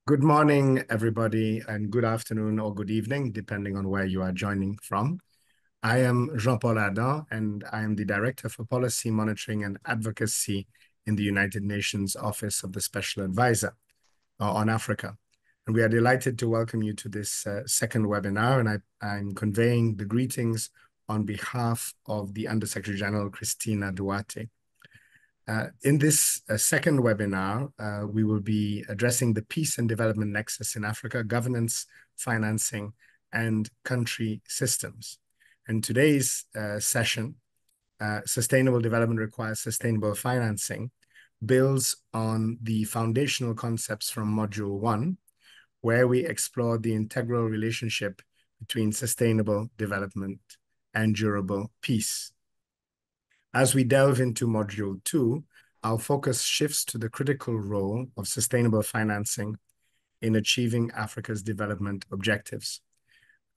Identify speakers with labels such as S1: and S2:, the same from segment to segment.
S1: Good morning, everybody, and good afternoon or good evening, depending on where you are joining from. I am Jean-Paul Adam, and I am the Director for Policy Monitoring and Advocacy in the United Nations Office of the Special Advisor on Africa. And we are delighted to welcome you to this second webinar, and I'm conveying the greetings on behalf of the Undersecretary General, Christina Duarte. In this second webinar, we will be addressing the Peace and Development Nexus in Africa, governance, financing, and country systems. And today's session, Sustainable Development Requires Sustainable Financing, builds on the foundational concepts from Module 1, where we explore the integral relationship between sustainable development and durable peace. As we delve into Module 2, our focus shifts to the critical role of sustainable financing in achieving Africa's development objectives.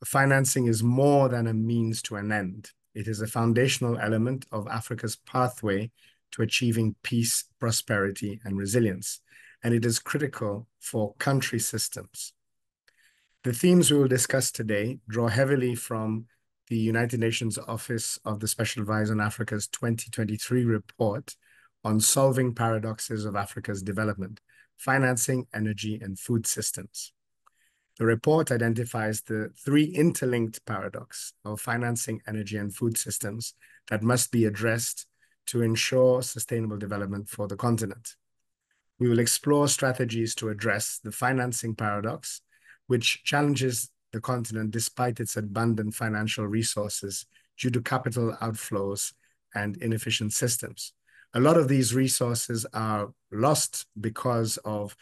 S1: Financing is more than a means to an end. It is a foundational element of Africa's pathway to achieving peace, prosperity, and resilience, and it is critical for country systems. The themes we will discuss today draw heavily from the United Nations Office of the Special Advisor on Africa's 2023 report on solving paradoxes of Africa's development, financing, energy, and food systems. The report identifies the three interlinked paradoxes of financing, energy, and food systems that must be addressed to ensure sustainable development for the continent. We will explore strategies to address the financing paradox, which challenges the continent despite its abundant financial resources due to capital outflows and inefficient systems. A lot of these resources are lost because of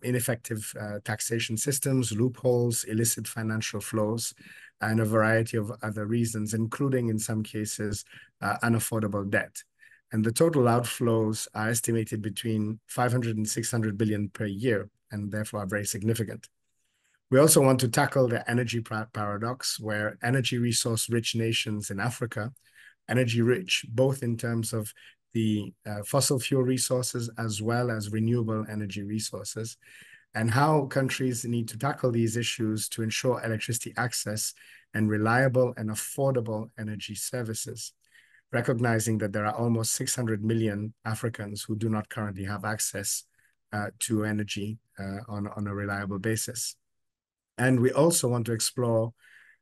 S1: ineffective taxation systems, loopholes, illicit financial flows, and a variety of other reasons, including, in some cases, unaffordable debt. And the total outflows are estimated between 500 and 600 billion per year, and therefore are very significant. We also want to tackle the energy paradox, where energy resource-rich nations in Africa, energy-rich both in terms of the fossil fuel resources as well as renewable energy resources, and how countries need to tackle these issues to ensure electricity access and reliable and affordable energy services, recognizing that there are almost 600 million Africans who do not currently have access to energy on a reliable basis. And we also want to explore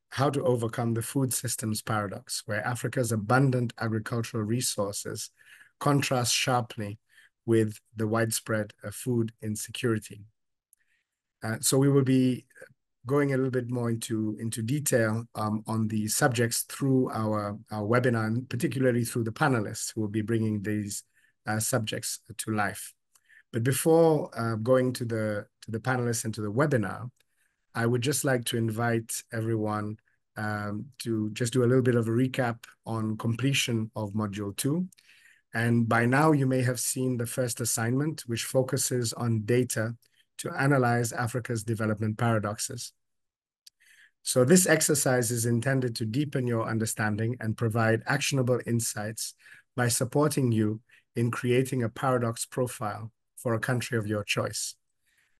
S1: how to overcome the food systems paradox, where Africa's abundant agricultural resources contrast sharply with the widespread food insecurity. So we will be going a little bit more into detail on the subjects through our webinar, and particularly through the panelists who will be bringing these subjects to life. But before going to the panelists and to the webinar, I would just like to invite everyone to just do a little bit of a recap on completion of Module 2. And by now, you may have seen the first assignment, which focuses on data to analyze Africa's development paradoxes. So this exercise is intended to deepen your understanding and provide actionable insights by supporting you in creating a paradox profile for a country of your choice.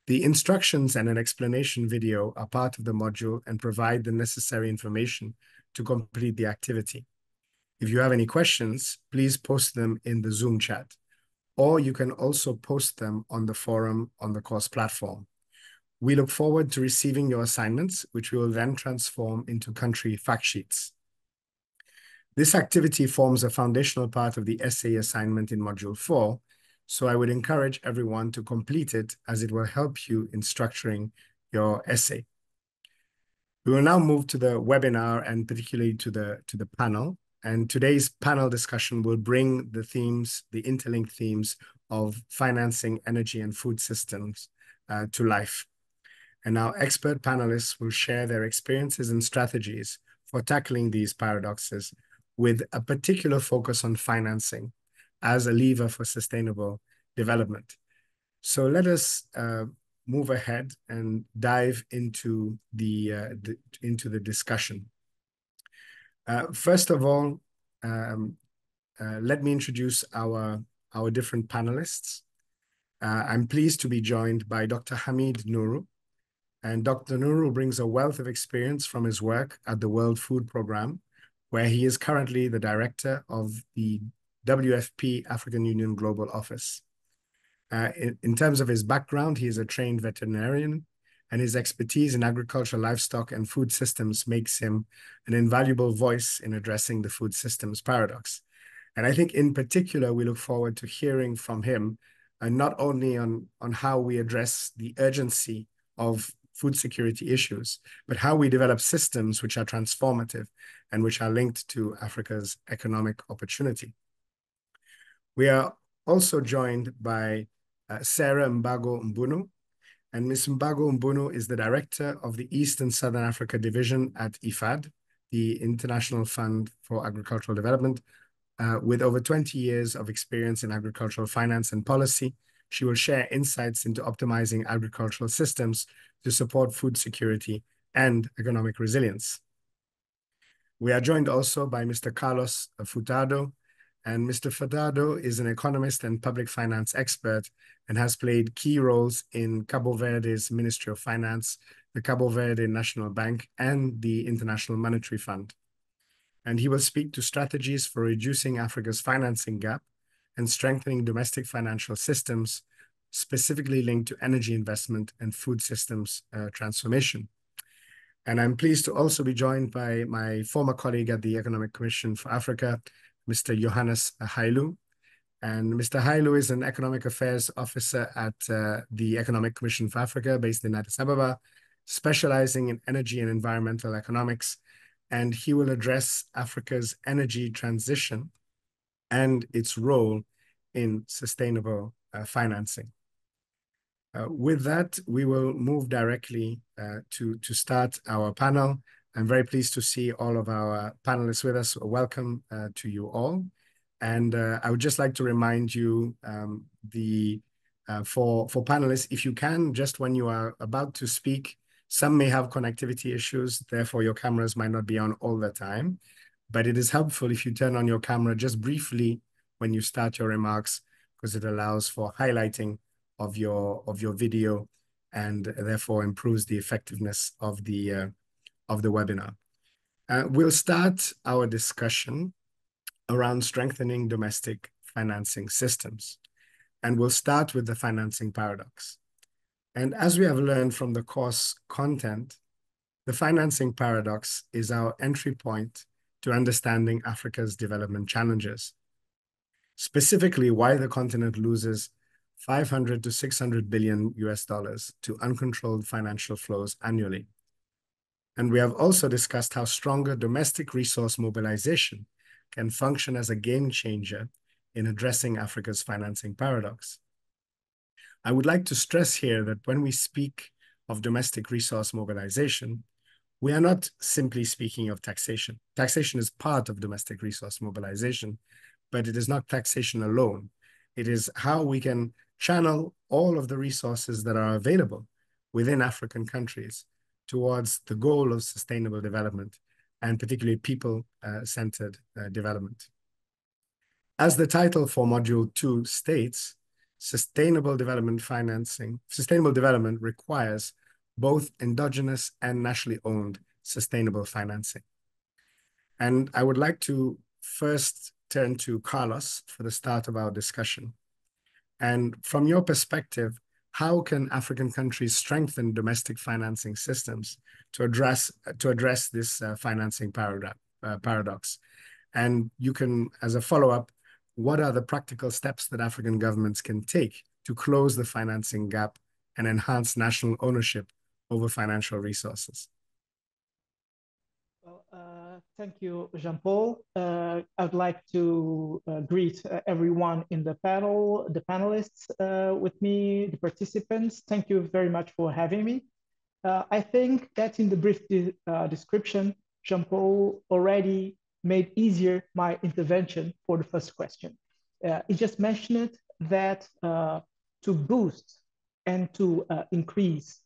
S1: The instructions and an explanation video are part of the module and provide the necessary information to complete the activity. If you have any questions, please post them in the Zoom chat, or you can also post them on the forum on the course platform. We look forward to receiving your assignments, which we will then transform into country fact sheets. This activity forms a foundational part of the essay assignment in Module 4, so I would encourage everyone to complete it as it will help you in structuring your essay. We will now move to the webinar and particularly to the panel. And today's panel discussion will bring the themes, the interlinked themes of financing, energy, and food systems to life. And our expert panelists will share their experiences and strategies for tackling these paradoxes with a particular focus on financing as a lever for sustainable development. So let us move ahead and dive into the discussion. First of all, let me introduce our different panelists. I'm pleased to be joined by Dr. Hamid Nourou. And Dr. Nourou brings a wealth of experience from his work at the World Food Programme, where he is currently the director of the WFP African Union Global Office. In terms of his background, he is a trained veterinarian, and his expertise in agriculture, livestock, and food systems makes him an invaluable voice in addressing the food systems paradox. And I think in particular, we look forward to hearing from him, and not only on how we address the urgency of food security issues, but how we develop systems which are transformative and which are linked to Africa's economic opportunity. We are also joined by Sarah Mbago Mbunu, and Ms. Mbago Mbunu is the director of the East and Southern Africa Division at IFAD, the International Fund for Agricultural Development. With over 20 years of experience in agricultural finance and policy, she will share insights into optimizing agricultural systems to support food security and economic resilience. We are joined also by Mr. Carlos Furtado, and Mr. Furtado is an economist and public finance expert and has played key roles in Cabo Verde's Ministry of Finance, the Cabo Verde National Bank, and the International Monetary Fund. And he will speak to strategies for reducing Africa's financing gap and strengthening domestic financial systems, specifically linked to energy investment and food systems transformation. And I'm pleased to also be joined by my former colleague at the Economic Commission for Africa, Mr. Johannes Hailu. And Mr. Hailu is an economic affairs officer at the Economic Commission for Africa based in Addis Ababa, specializing in energy and environmental economics. And he will address Africa's energy transition and its role in sustainable financing. With that, we will move directly to start our panel. I'm very pleased to see all of our panelists with us. Welcome to you all. And I would just like to remind you for panelists, if you can, just when you are about to speak, some may have connectivity issues, therefore your cameras might not be on all the time, but it is helpful if you turn on your camera just briefly when you start your remarks, because it allows for highlighting of your video and therefore improves the effectiveness of the webinar. We'll start our discussion around strengthening domestic financing systems, and we'll start with the financing paradox. And as we have learned from the course content, the financing paradox is our entry point to understanding Africa's development challenges, specifically why the continent loses 500 to 600 billion US dollars to uncontrolled financial flows annually. And we have also discussed how stronger domestic resource mobilization can function as a game changer in addressing Africa's financing paradox. I would like to stress here that when we speak of domestic resource mobilization, we are not simply speaking of taxation. Taxation is part of domestic resource mobilization, but it is not taxation alone. It is how we can channel all of the resources that are available within African countries towards the goal of sustainable development, and particularly people-centered development. As the title for Module 2 states, sustainable development requires both endogenous and nationally owned sustainable financing. And I would like to first turn to Carlos for the start of our discussion. And from your perspective, how can African countries strengthen domestic financing systems to address this financing paradox? And you can, as a follow-up, what are the practical steps that African governments can take to close the financing gap and enhance national ownership over financial resources?
S2: Well, thank you, Jean-Paul. I'd like to greet everyone in the panel, the panelists with me, the participants. Thank you very much for having me. I think that in the brief description, Jean-Paul already made easier my intervention for the first question. He just mentioned that to boost and to increase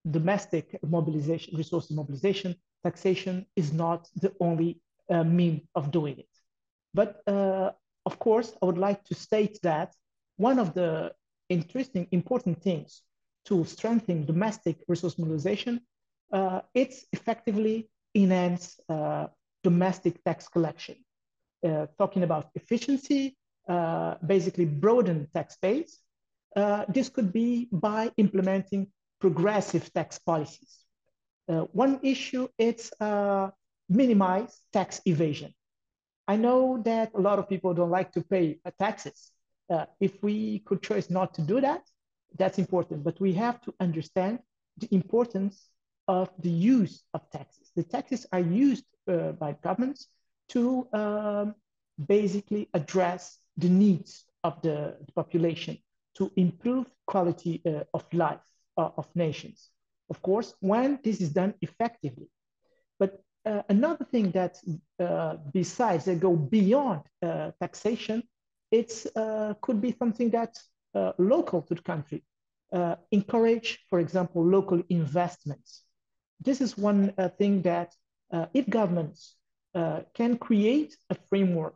S2: domestic mobilization, resource mobilization, taxation is not the only mean of doing it. But of course, I would like to state that one of the interesting, important things to strengthen domestic resource mobilization, it's effectively enhance domestic tax collection. Talking about efficiency, basically broaden tax base. This could be by implementing progressive tax policies. One issue is minimize tax evasion. I know that a lot of people don't like to pay taxes. If we could choose not to do that, that's important. But we have to understand the importance of the use of taxes. The taxes are used by governments to basically address the needs of the population, to improve quality of life of nations. Of course, when this is done effectively. But another thing that besides they go beyond taxation, it's could be something that's local to the country. Encourage, for example, local investments. This is one thing that if governments can create a framework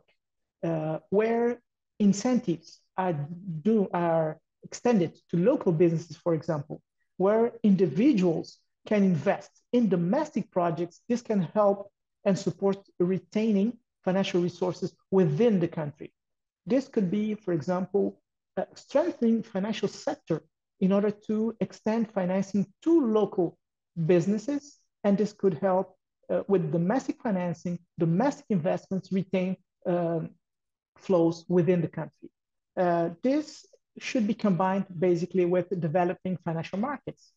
S2: where incentives are extended to local businesses, for example, where individuals can invest in domestic projects, this can help and support retaining financial resources within the country. This could be, for example, strengthening financial sector in order to extend financing to local businesses, and this could help with domestic financing, domestic investments retain flows within the country. This should be combined basically with developing financial markets,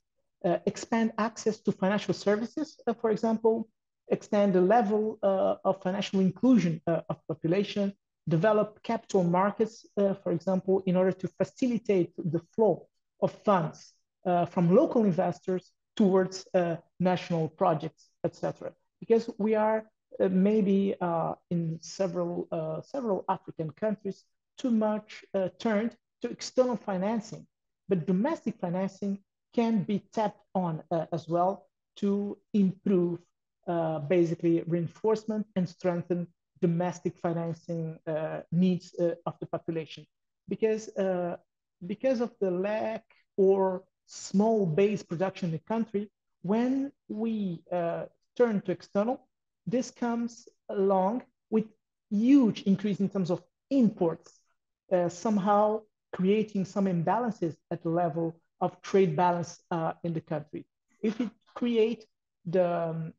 S2: expand access to financial services, for example, extend the level of financial inclusion of population, develop capital markets, for example, in order to facilitate the flow of funds from local investors towards national projects, etc. Because we are maybe in several African countries too much turned to external financing, but domestic financing can be tapped on as well to improve basically reinforcement and strengthen domestic financing needs of the population. Because of the lack or small base production in the country, when we turn to external, this comes along with huge increase in terms of imports, somehow creating some imbalances at the level of trade balance in the country. If we create the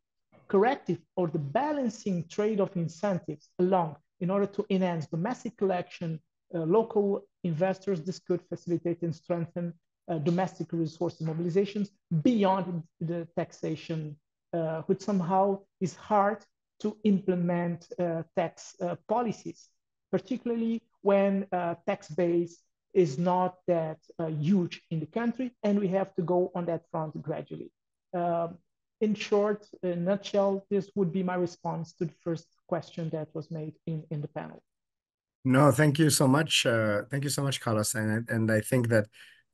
S2: corrective or the balancing trade-off incentives along in order to enhance domestic collection, local investors, this could facilitate and strengthen domestic resource mobilizations beyond the taxation, which somehow is hard to implement tax policies, particularly when tax base is not that huge in the country, and we have to go on that front gradually. In short, in a nutshell, this would be my response to the first question that was made in the panel.
S1: No, thank you so much. Thank you so much, Carlos. And I think that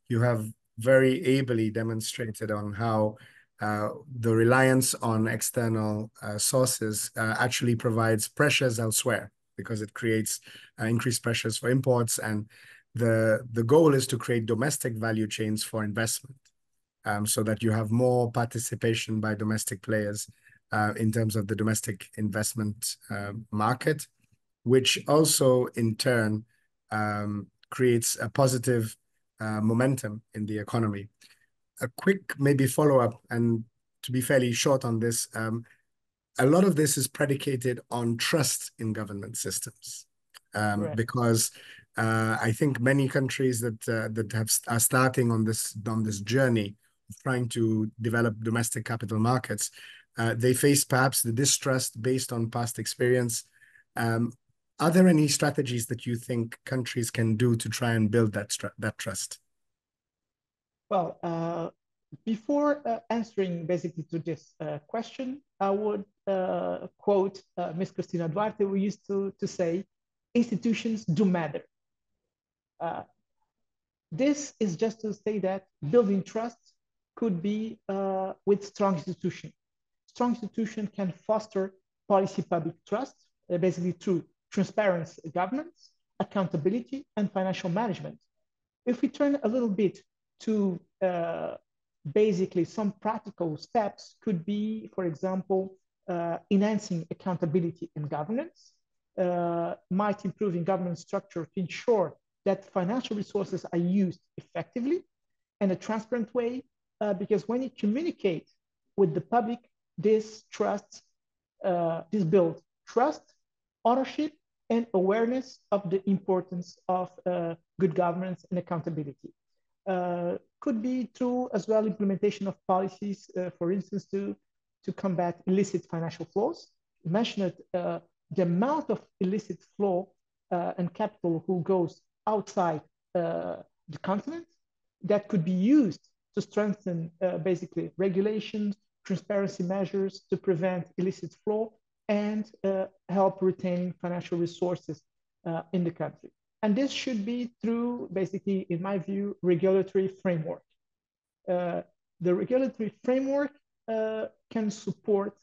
S1: you have very ably demonstrated on how the reliance on external sources actually provides pressures elsewhere, because it creates increased pressures for imports. And the goal is to create domestic value chains for investment, so that you have more participation by domestic players in terms of the domestic investment market, which also in turn creates a positive momentum in the economy. A quick maybe follow-up, and to be fairly short on this, a lot of this is predicated on trust in government systems, because I think many countries that are starting on this journey of trying to develop domestic capital markets, they face perhaps the distrust based on past experience. Are there any strategies that you think countries can do to try and build that trust?
S2: Well, before answering basically to this question, I would quote Ms. Cristina Duarte, who used to say, institutions do matter. This is just to say that building trust could be with strong institution. Strong institution can foster policy public trust, basically through transparent governance, accountability, and financial management. If we turn a little bit to basically some practical steps could be, for example, enhancing accountability and governance, might improve in governance structure to ensure that financial resources are used effectively in a transparent way, because when you communicate with the public, this builds trust, ownership, and awareness of the importance of good governance and accountability. Could be through as well implementation of policies, for instance, to combat illicit financial flows. You mentioned the amount of illicit flow and capital who goes outside the continent that could be used to strengthen basically regulations, transparency measures to prevent illicit flow and help retaining financial resources in the country. And this should be through basically, in my view, regulatory framework. The regulatory framework can support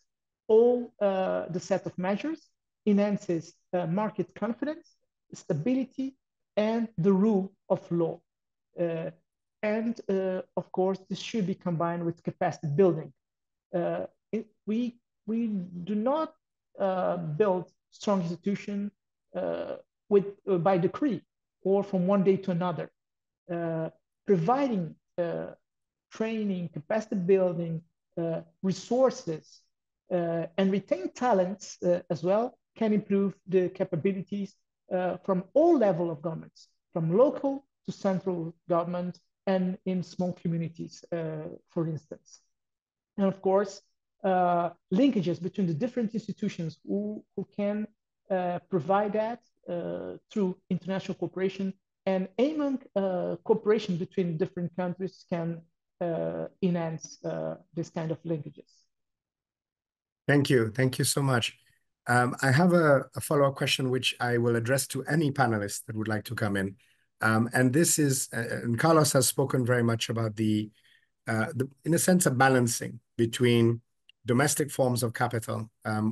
S2: all the set of measures, enhances market confidence, stability, and the rule of law. And of course, this should be combined with capacity building. We do not build strong institutions by decree or from one day to another. Providing training, capacity building, resources, and retain talents as well can improve the capabilities from all levels of governments, from local to central government and in small communities, for instance. And of course, linkages between the different institutions who can provide that through international cooperation, and among cooperation between different countries can enhance this kind of linkages.
S1: Thank you. Thank you so much. I have a follow-up question, which I will address to any panelist that would like to come in. And this is, and Carlos has spoken very much about in a sense, a balancing between domestic forms of capital,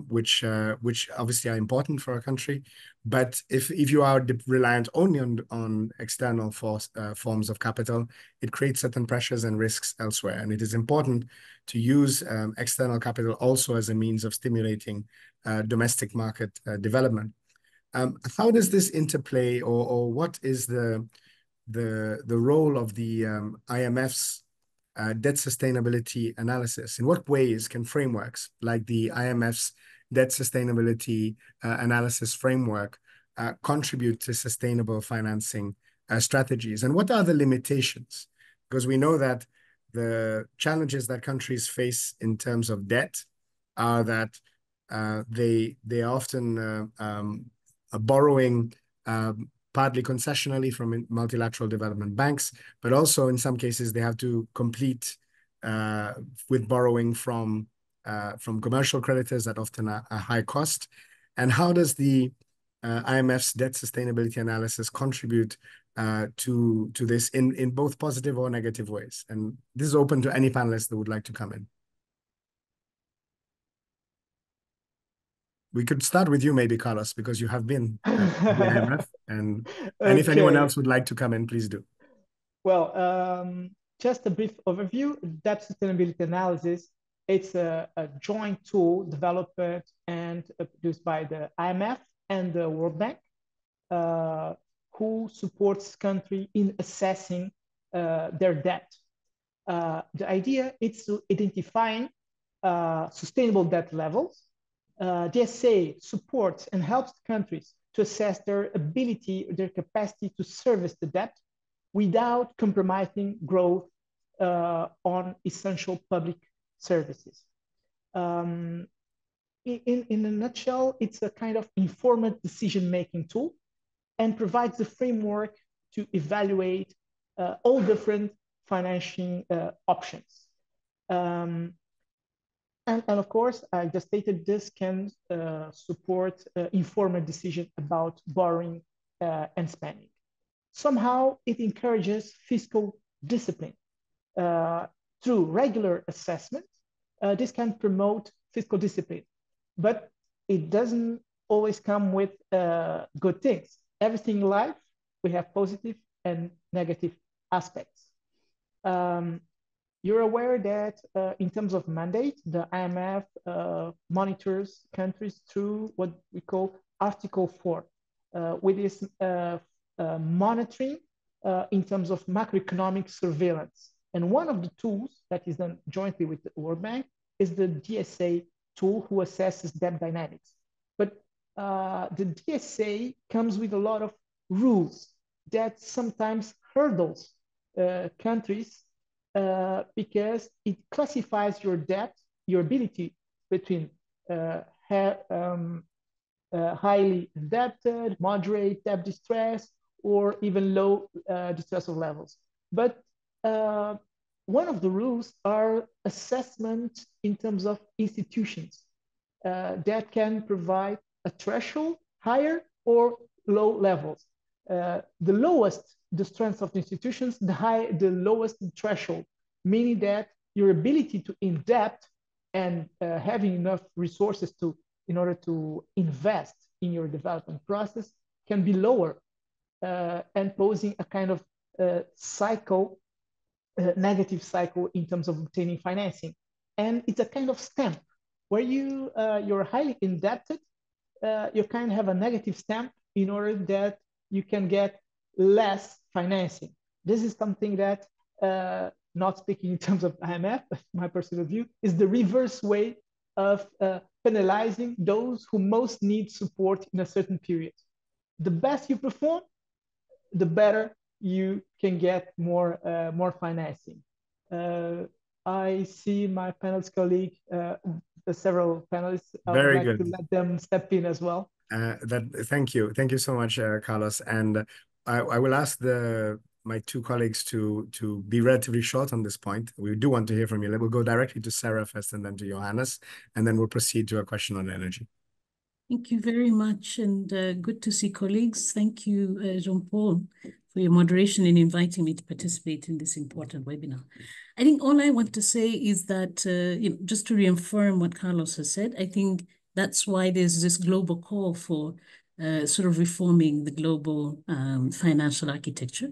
S1: which obviously are important for a country. But if you are reliant only on external forms of capital, it creates certain pressures and risks elsewhere. And it is important to use external capital also as a means of stimulating domestic market development. How does this interplay, or what is the role of the IMF's debt sustainability analysis? In what ways can frameworks like the IMF's debt sustainability analysis framework contribute to sustainable financing strategies? And what are the limitations? Because we know that the challenges that countries face in terms of debt are that they often are borrowing partly concessionally from multilateral development banks, but also in some cases they have to compete with borrowing from commercial creditors at often a high cost. And how does the IMF's debt sustainability analysis contribute to this in both positive or negative ways? And this is open to any panelists that would like to come in. We could start with you, maybe, Carlos, because you have been at the IMF, and if anyone else would like to come in, please do.
S2: Well, just a brief overview. Debt sustainability analysis, it's a joint tool developed and produced by the IMF and the World Bank, who supports country in assessing their debt. The idea is to identifying sustainable debt levels. The SA supports and helps countries to assess their ability, their capacity to service the debt without compromising growth on essential public services. In a nutshell, it's a kind of informed decision-making tool and provides the framework to evaluate all different financing options. And of course, I just stated this can support informed decision about borrowing and spending. Somehow, it encourages fiscal discipline. Through regular assessment, this can promote fiscal discipline, but it doesn't always come with good things. Everything in life, we have positive and negative aspects. You're aware that in terms of mandate, the IMF monitors countries through what we call Article 4, with this monitoring in terms of macroeconomic surveillance. And one of the tools that is done jointly with the World Bank is the DSA tool who assesses debt dynamics. But the DSA comes with a lot of rules that sometimes hurdles countries because it classifies your debt, your ability between highly indebted, moderate debt distress, or even low distressal levels. But one of the rules are assessment in terms of institutions that can provide a threshold higher or low levels. The lowest the strength of the institutions, the lowest threshold, meaning that your ability to indebt and having enough resources in order to invest in your development process can be lower, and posing a kind of cycle, negative cycle in terms of obtaining financing. And it's a kind of stamp where you're highly indebted, you kind of have a negative stamp in order that you can get less financing. This is something that, not speaking in terms of IMF, but my personal view, is the reverse way of penalizing those who most need support in a certain period. The best you perform, the better you can get more financing. I see my panelist colleague, the several panelists. I would like to let them step in as well.
S1: Thank you so much, Carlos. And I will ask my two colleagues to be relatively short on this point. We do want to hear from you. We'll go directly to Sarah first, and then to Johannes, and then we'll proceed to a question on energy.
S3: Thank you very much, and good to see colleagues. Thank you, Jean-Paul, for your moderation and inviting me to participate in this important webinar. I think all I want to say is that, just to reaffirm what Carlos has said, I think that's why there's this global call for sort of reforming the global financial architecture.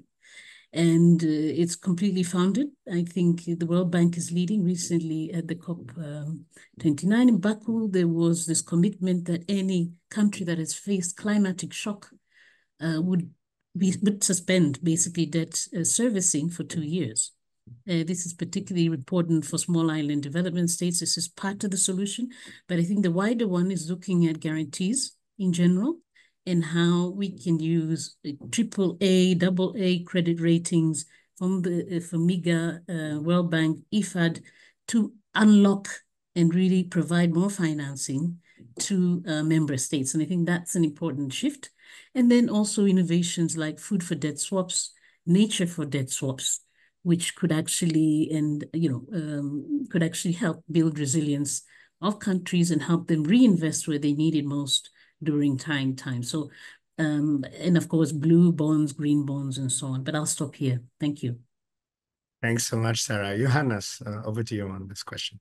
S3: And it's completely founded. I think the World Bank is leading. Recently at the COP29 in Baku, there was this commitment that any country that has faced climatic shock would suspend basically debt servicing for 2 years. This is particularly important for small island development states. This is part of the solution, but I think the wider one is looking at guarantees in general and how we can use AAA, AA credit ratings from MIGA, World Bank, IFAD to unlock and really provide more financing to member states. And I think that's an important shift. And then also innovations like food for debt swaps, nature for debt swaps, which could actually, could actually help build resilience of countries and help them reinvest where they need it most during trying times. So, and of course, blue bonds, green bonds, and so on. But I'll stop here. Thank you.
S1: Thanks so much, Sarah. Johannes, over to you on this question.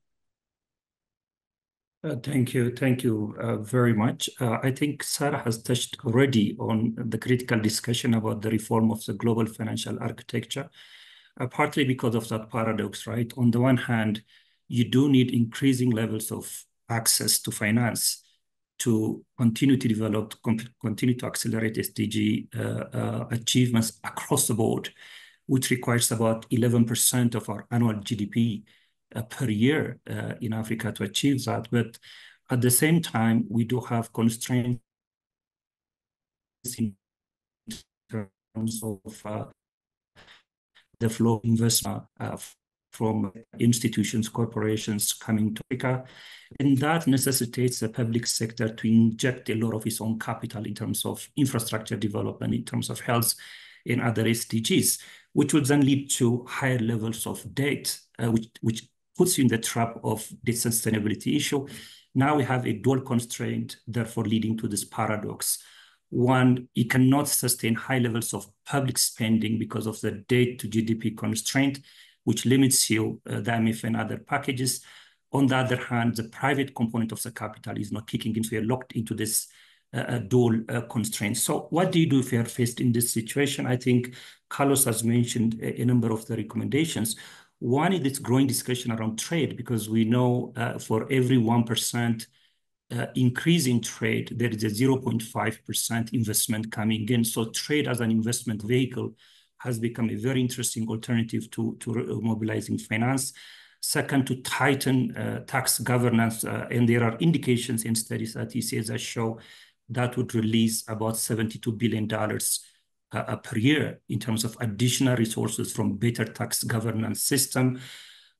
S4: Thank you very much. I think Sarah has touched already on the critical discussion about the reform of the global financial architecture, partly because of that paradox, right? On the one hand, you do need increasing levels of access to finance to continue to develop, continue to accelerate SDG achievements across the board, which requires about 11% of our annual GDP per year in Africa to achieve that. But at the same time, we do have constraints in terms of the flow of investment from institutions, corporations coming to Africa. And that necessitates the public sector to inject a lot of its own capital in terms of infrastructure development, in terms of health and other SDGs, which would then lead to higher levels of debt, which puts you in the trap of the sustainability issue. Now we have a dual constraint, therefore leading to this paradox. One, you cannot sustain high levels of public spending because of the debt to GDP constraint, which limits you, the IMF and other packages. On the other hand, the private component of the capital is not kicking in, so you're locked into this dual constraints. So what do you do if you are faced in this situation? I think Carlos has mentioned a number of the recommendations. One is this growing discussion around trade, because we know for every 1% increase in trade, there is a 0.5% investment coming in. So trade as an investment vehicle has become a very interesting alternative to mobilizing finance. Second, to tighten tax governance. And there are indications in studies that ECAs that show that would release about $72 billion per year in terms of additional resources from better tax governance system.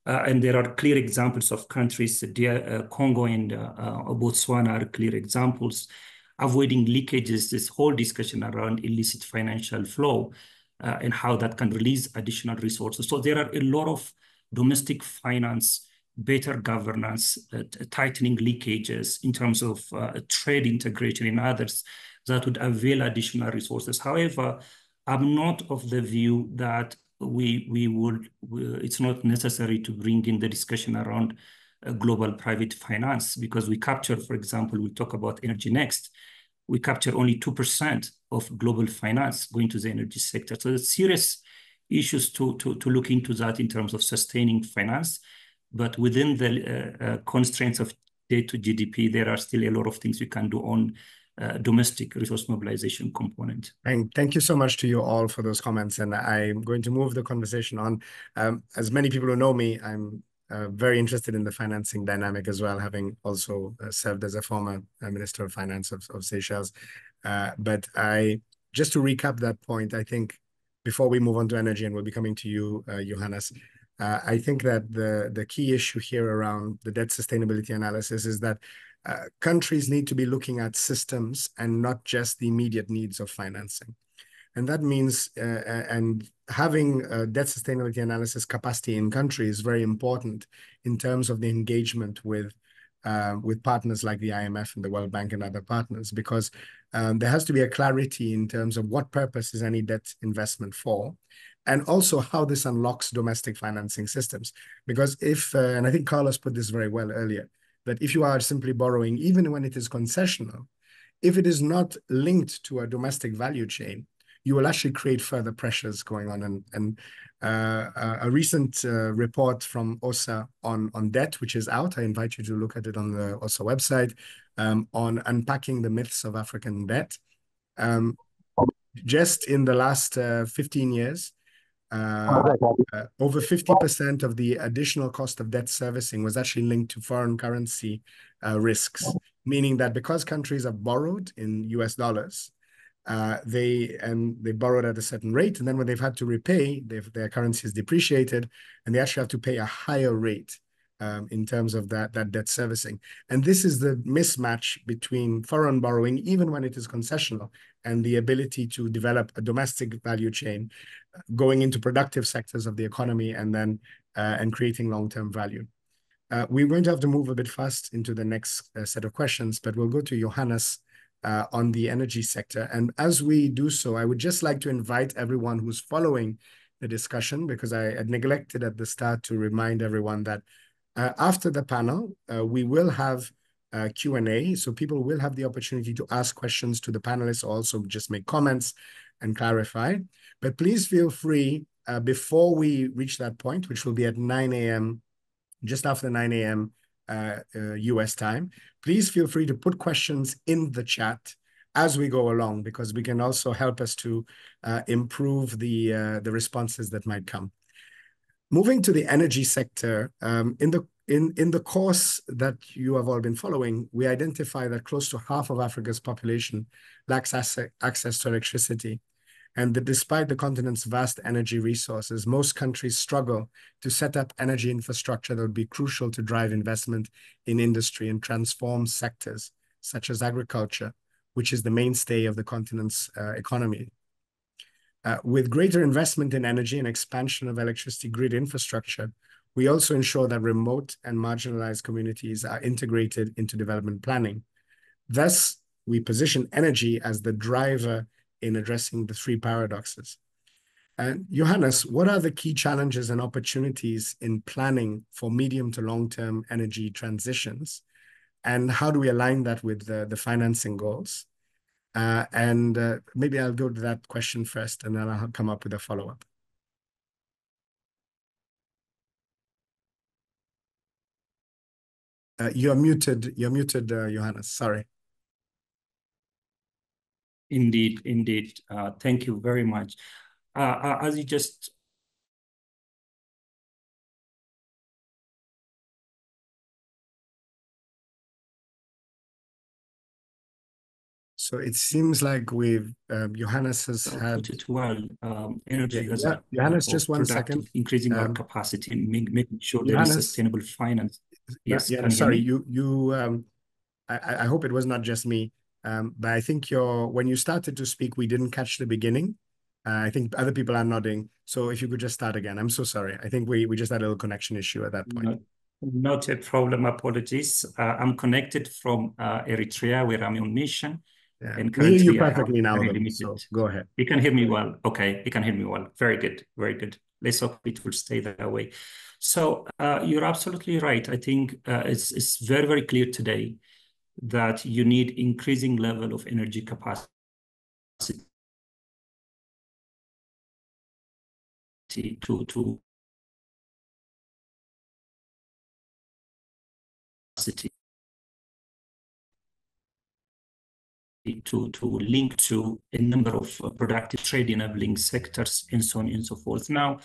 S4: And there are clear examples of countries, Congo and Botswana are clear examples, avoiding leakages, this whole discussion around illicit financial flow and how that can release additional resources. So there are a lot of domestic finance, better governance, tightening leakages in terms of trade integration and others that would avail additional resources. However, I'm not of the view that it's not necessary to bring in the discussion around global private finance, because we capture, for example, we talk about Energy Next, we capture only 2% of global finance going to the energy sector. So there's serious issues to look into that in terms of sustaining finance. But within the constraints of debt to GDP, there are still a lot of things we can do on domestic resource mobilization component.
S1: And thank you so much to you all for those comments. And I'm going to move the conversation on. As many people who know me, I'm very interested in the financing dynamic as well, having also served as a former Minister of Finance of Seychelles. But just to recap that point, I think before we move on to energy, and we'll be coming to you, Johannes, I think that the key issue here around the debt sustainability analysis is that countries need to be looking at systems and not just the immediate needs of financing. And that means, and having a debt sustainability analysis capacity in countries is very important in terms of the engagement with partners like the IMF and the World Bank and other partners, because there has to be a clarity in terms of what purpose is any debt investment for, and also how this unlocks domestic financing systems. Because if, and I think Carlos put this very well earlier, that if you are simply borrowing, even when it is concessional, if it is not linked to a domestic value chain, you will actually create further pressures going on. And a recent report from OSAA on debt, which is out, I invite you to look at it on the OSAA website, on unpacking the myths of African debt. Just in the last 15 years, over 50% of the additional cost of debt servicing was actually linked to foreign currency risks, meaning that because countries have borrowed in US dollars, they borrowed at a certain rate, and then when they've had to repay, their currency is depreciated, and they actually have to pay a higher rate in terms of that debt servicing. And this is the mismatch between foreign borrowing, even when it is concessional, and the ability to develop a domestic value chain going into productive sectors of the economy and then and creating long-term value. We're going to have to move a bit fast into the next set of questions, but we'll go to Johannes on the energy sector. And as we do so, I would just like to invite everyone who's following the discussion, because I had neglected at the start to remind everyone that after the panel, we will have Q&A, so people will have the opportunity to ask questions to the panelists, or also just make comments and clarify. But please feel free, before we reach that point, which will be at 9 a.m., just after 9 a.m. US time, please feel free to put questions in the chat as we go along, because we can also help us to improve the responses that might come. Moving to the energy sector, in the course that you have all been following, we identify that close to half of Africa's population lacks access to electricity, and that despite the continent's vast energy resources, most countries struggle to set up energy infrastructure that would be crucial to drive investment in industry and transform sectors such as agriculture, which is the mainstay of the continent's economy. With greater investment in energy and expansion of electricity grid infrastructure, we also ensure that remote and marginalized communities are integrated into development planning. Thus, we position energy as the driver in addressing the three paradoxes. And Johannes, what are the key challenges and opportunities in planning for medium to long-term energy transitions? And how do we align that with the financing goals? And maybe I'll go to that question first, and then I'll come up with a follow-up. You're muted, Johannes. Sorry.
S4: Indeed, indeed. Thank you very much. As you just
S1: So it seems like we've Johannes has had
S4: put it well. Energy as a
S1: Johannes, just one
S4: productive,
S1: second.
S4: increasing our capacity, making sure there is sustainable finance. Yes,
S1: yeah,
S4: can
S1: sorry,
S4: you hear me?
S1: I hope it was not just me, but I think when you started to speak, we didn't catch the beginning. I think other people are nodding. So if you could just start again. I'm so sorry. I think we just had a little connection issue at that point.
S4: Not a problem. Apologies. I'm connected from Eritrea, where I'm on mission.
S1: Yeah.
S4: And
S1: we hear you
S4: currently I have
S1: perfectly now,
S4: very
S1: though,
S4: limited.
S1: so go ahead.
S4: You can hear me well. Okay, you can hear me well. Very good, very good. Let's hope it will stay that way. So you're absolutely right. I think it's very, very clear today that you need increasing level of energy capacity to link to a number of productive trade enabling sectors and so on and so forth. Now,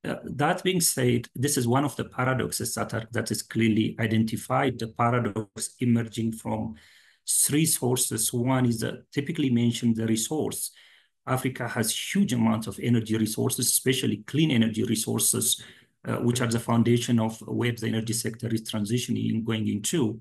S4: that being said, this is one of the paradoxes that is clearly identified, the paradox emerging from three sources. One is typically mentioned the resource. Africa has huge amounts of energy resources, especially clean energy resources, which are the foundation of where the energy sector is transitioning going into.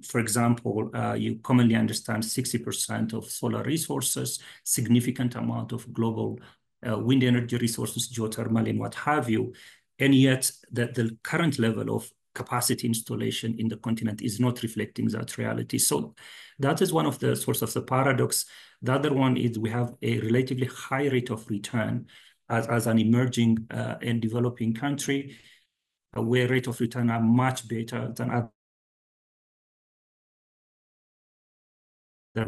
S4: For example, you commonly understand 60% of solar resources, significant amount of global wind energy resources, geothermal, and what have you. And yet the current level of capacity installation in the continent is not reflecting that reality. So that is one of the sources of the paradox. The other one is we have a relatively high rate of return as an emerging and developing country, where rate of return are much better than other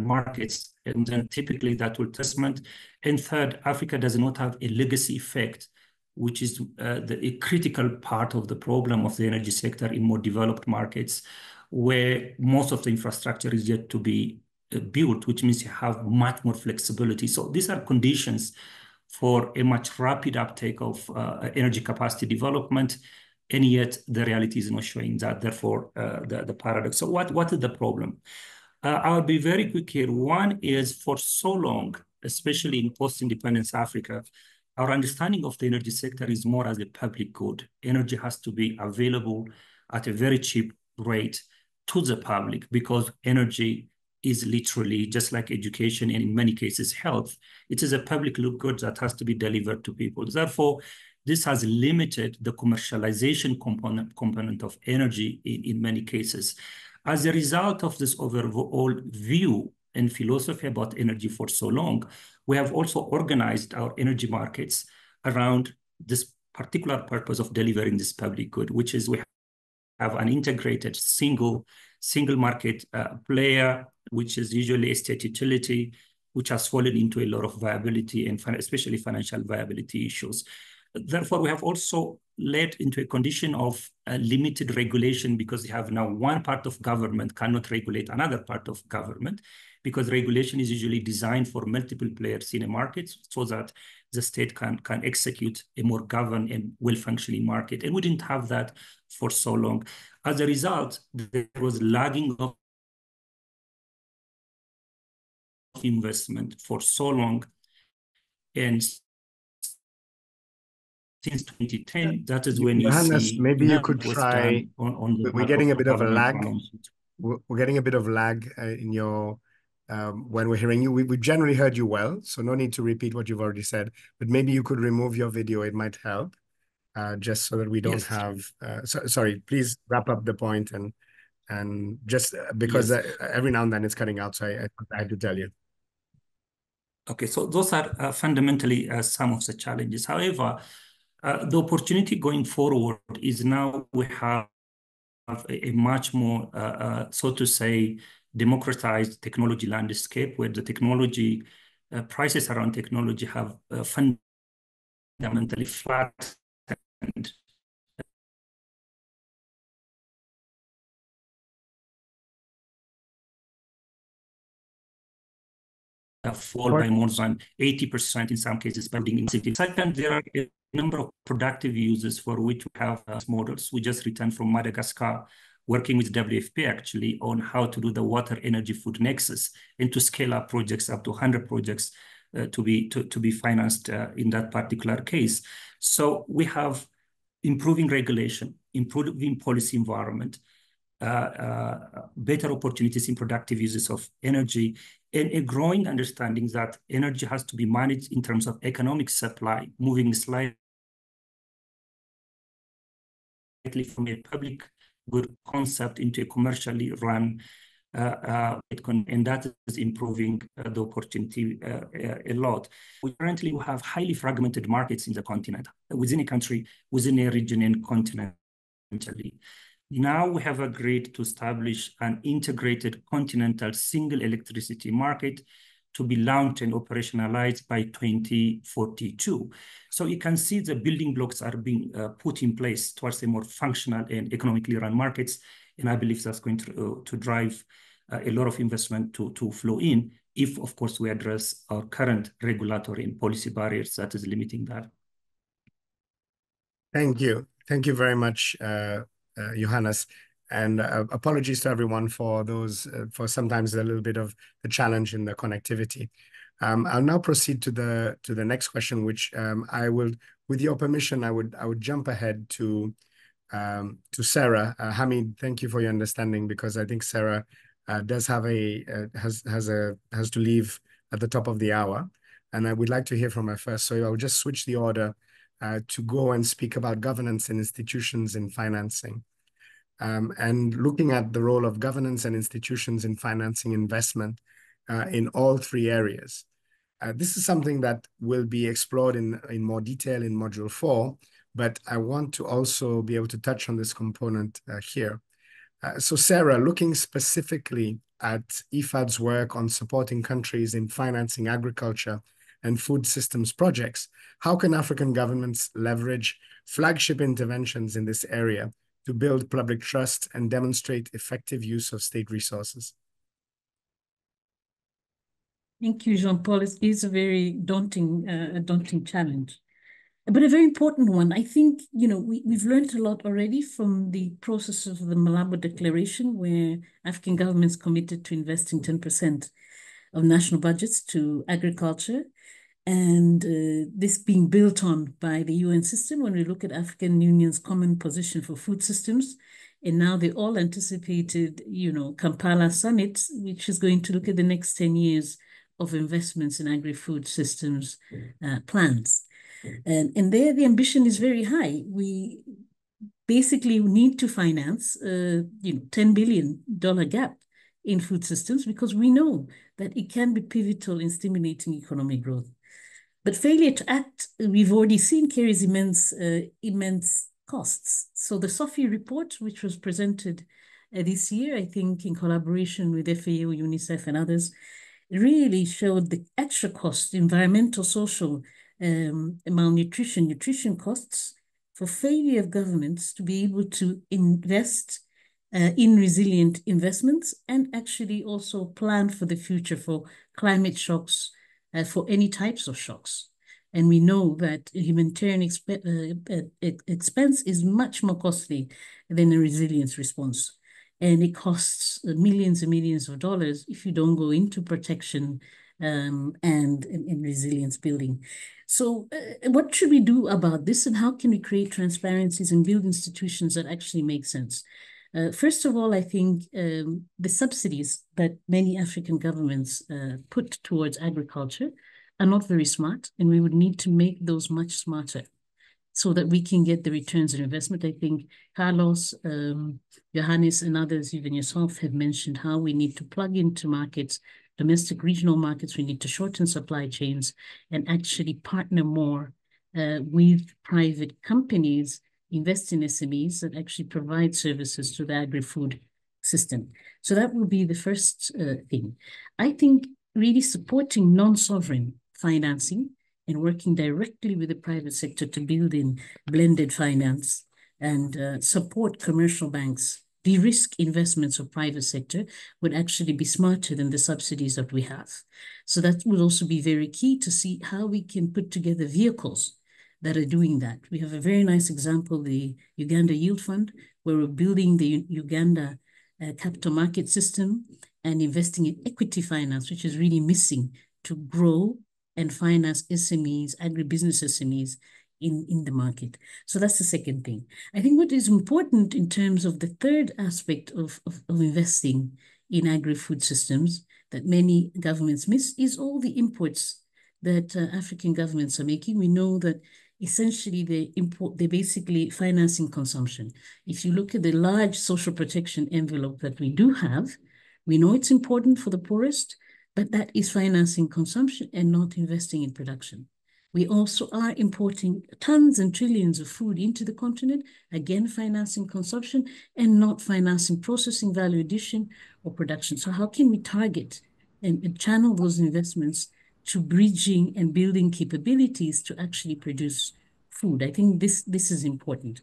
S4: markets, and then typically that will testament. And third, Africa does not have a legacy effect, which is a critical part of the problem of the energy sector in more developed markets, where most of the infrastructure is yet to be built, which means you have much more flexibility. So these are conditions for a much rapid uptake of energy capacity development, and yet the reality is not showing that. Therefore, the paradox. So what is the problem? I'll be very quick here. One is, for so long, especially in post-independence Africa, our understanding of the energy sector is more as a public good. Energy has to be available at a very cheap rate to the public, because energy is literally just like education and in many cases health. It is a public good that has to be delivered to people. Therefore, this has limited the commercialization component of energy in many cases. As a result of this overall view and philosophy about energy for so long, we have also organized our energy markets around this particular purpose of delivering this public good, which is we have an integrated single market player, which is usually a state utility, which has fallen into a lot of viability and especially financial viability issues. Therefore, we have also led into a condition of limited regulation, because you have now one part of government cannot regulate another part of government, because regulation is usually designed for multiple players in a market so that the state can execute a more governed and well-functioning market. And we didn't have that for so long. As a result, there was lagging of investment for so long. And since 2010, that is when
S1: Johannes,
S4: you see
S1: maybe you could
S4: was
S1: try.
S4: On the
S1: we're getting a bit of a lag.
S4: Financials.
S1: We're getting a bit of lag in your when we're hearing you. We generally heard you well, so no need to repeat what you've already said. But maybe you could remove your video; it might help, just so that we don't have. Sorry, please wrap up the point and just because every now and then it's cutting out, so I had to tell you.
S4: Okay, so those are fundamentally some of the challenges. However, the opportunity going forward is now we have a much more, so to say, democratized technology landscape where the technology prices around technology have fundamentally flattened. Fall by more than 80% in some cases, building incentives. Second, there are a number of productive uses for which we have models. We just returned from Madagascar, working with WFP actually on how to do the water energy food nexus and to scale up projects up to 100 projects to be financed in that particular case. So we have improving regulation, improving policy environment, better opportunities in productive uses of energy, and a growing understanding that energy has to be managed in terms of economic supply, moving slightly from a public good concept into a commercially run, and that is improving the opportunity a lot. We currently have highly fragmented markets in the continent, within a country, within a region and continentally. Now we have agreed to establish an integrated continental single electricity market to be launched and operationalized by 2042. So you can see the building blocks are being put in place towards a more functional and economically run markets. And I believe that's going to drive a lot of investment to flow in if, of course, we address our current regulatory and policy barriers that is limiting that.
S1: Thank you. Thank you very much, Johannes. And apologies to everyone for those, for sometimes a little bit of the challenge in the connectivity. I'll now proceed to the next question, which I will, with your permission, I would jump ahead to Sarah. Hamid, thank you for your understanding, because I think Sarah does have has to leave at the top of the hour, and I would like to hear from her first. So I will just switch the order to go and speak about governance and institutions in financing. And looking at the role of governance and institutions in financing investment in all three areas. This is something that will be explored in more detail in Module 4, but I want to also be able to touch on this component here. So Sarah, looking specifically at IFAD's work on supporting countries in financing agriculture and food systems projects, how can African governments leverage flagship interventions in this area to build public trust and demonstrate effective use of state resources?
S3: Thank you, Jean-Paul. It is a very daunting challenge, but a very important one. I think, we've learned a lot already from the process of the Malabo Declaration, where African governments committed to investing 10% of national budgets to agriculture. And this being built on by the UN system when we look at African Union's common position for food systems. And now the all anticipated, Kampala summit, which is going to look at the next 10 years of investments in agri-food systems plans. And there the ambition is very high. We basically need to finance, $10 billion gap in food systems, because we know that it can be pivotal in stimulating economic growth. But failure to act, we've already seen, carries immense costs. So the SOFI report, which was presented this year, I think in collaboration with FAO, UNICEF and others, really showed the extra costs, environmental, social, malnutrition, nutrition costs for failure of governments to be able to invest in resilient investments and actually also plan for the future for climate shocks, for any types of shocks. And we know that humanitarian expense is much more costly than a resilience response. And it costs millions and millions of dollars if you don't go into protection and in resilience building. So what should we do about this, and how can we create transparencies and build institutions that actually make sense? First of all, I think the subsidies that many African governments put towards agriculture are not very smart, and we would need to make those much smarter so that we can get the returns on investment. I think Carlos, Johannes, and others, even yourself, have mentioned how we need to plug into markets, domestic regional markets. We need to shorten supply chains and actually partner more with private companies, invest in SMEs that actually provide services to the agri-food system. So that will be the first thing. I think really supporting non-sovereign financing and working directly with the private sector to build in blended finance and support commercial banks, de-risk investments of private sector would actually be smarter than the subsidies that we have. So that will also be very key to see how we can put together vehicles that are doing that. We have a very nice example, the Uganda Yield Fund, where we're building the Uganda capital market system and investing in equity finance, which is really missing to grow and finance SMEs, agribusiness SMEs in the market. So that's the second thing. I think what is important in terms of the third aspect of investing in agri-food systems that many governments miss is all the imports that African governments are making. We know that essentially they're basically financing consumption. If you look at the large social protection envelope that we do have, we know it's important for the poorest, but that is financing consumption and not investing in production. We also are importing tons and trillions of food into the continent, again, financing consumption and not financing processing, value addition, or production. So how can we target and channel those investments to bridging and building capabilities to actually produce food? I think this is important.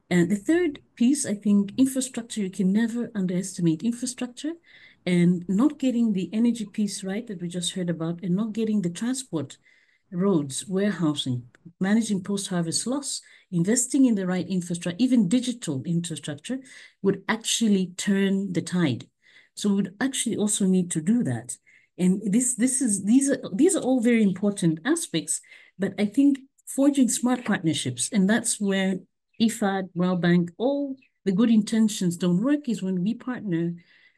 S3: And the third piece, I think infrastructure, you can never underestimate infrastructure, and not getting the energy piece right that we just heard about, and not getting the transport, roads, warehousing, managing post-harvest loss, investing in the right infrastructure, even digital infrastructure would actually turn the tide. So we would actually also need to do that. And these are all very important aspects, but I think forging smart partnerships, and that's where IFAD, World Bank, all the good intentions don't work, is when we partner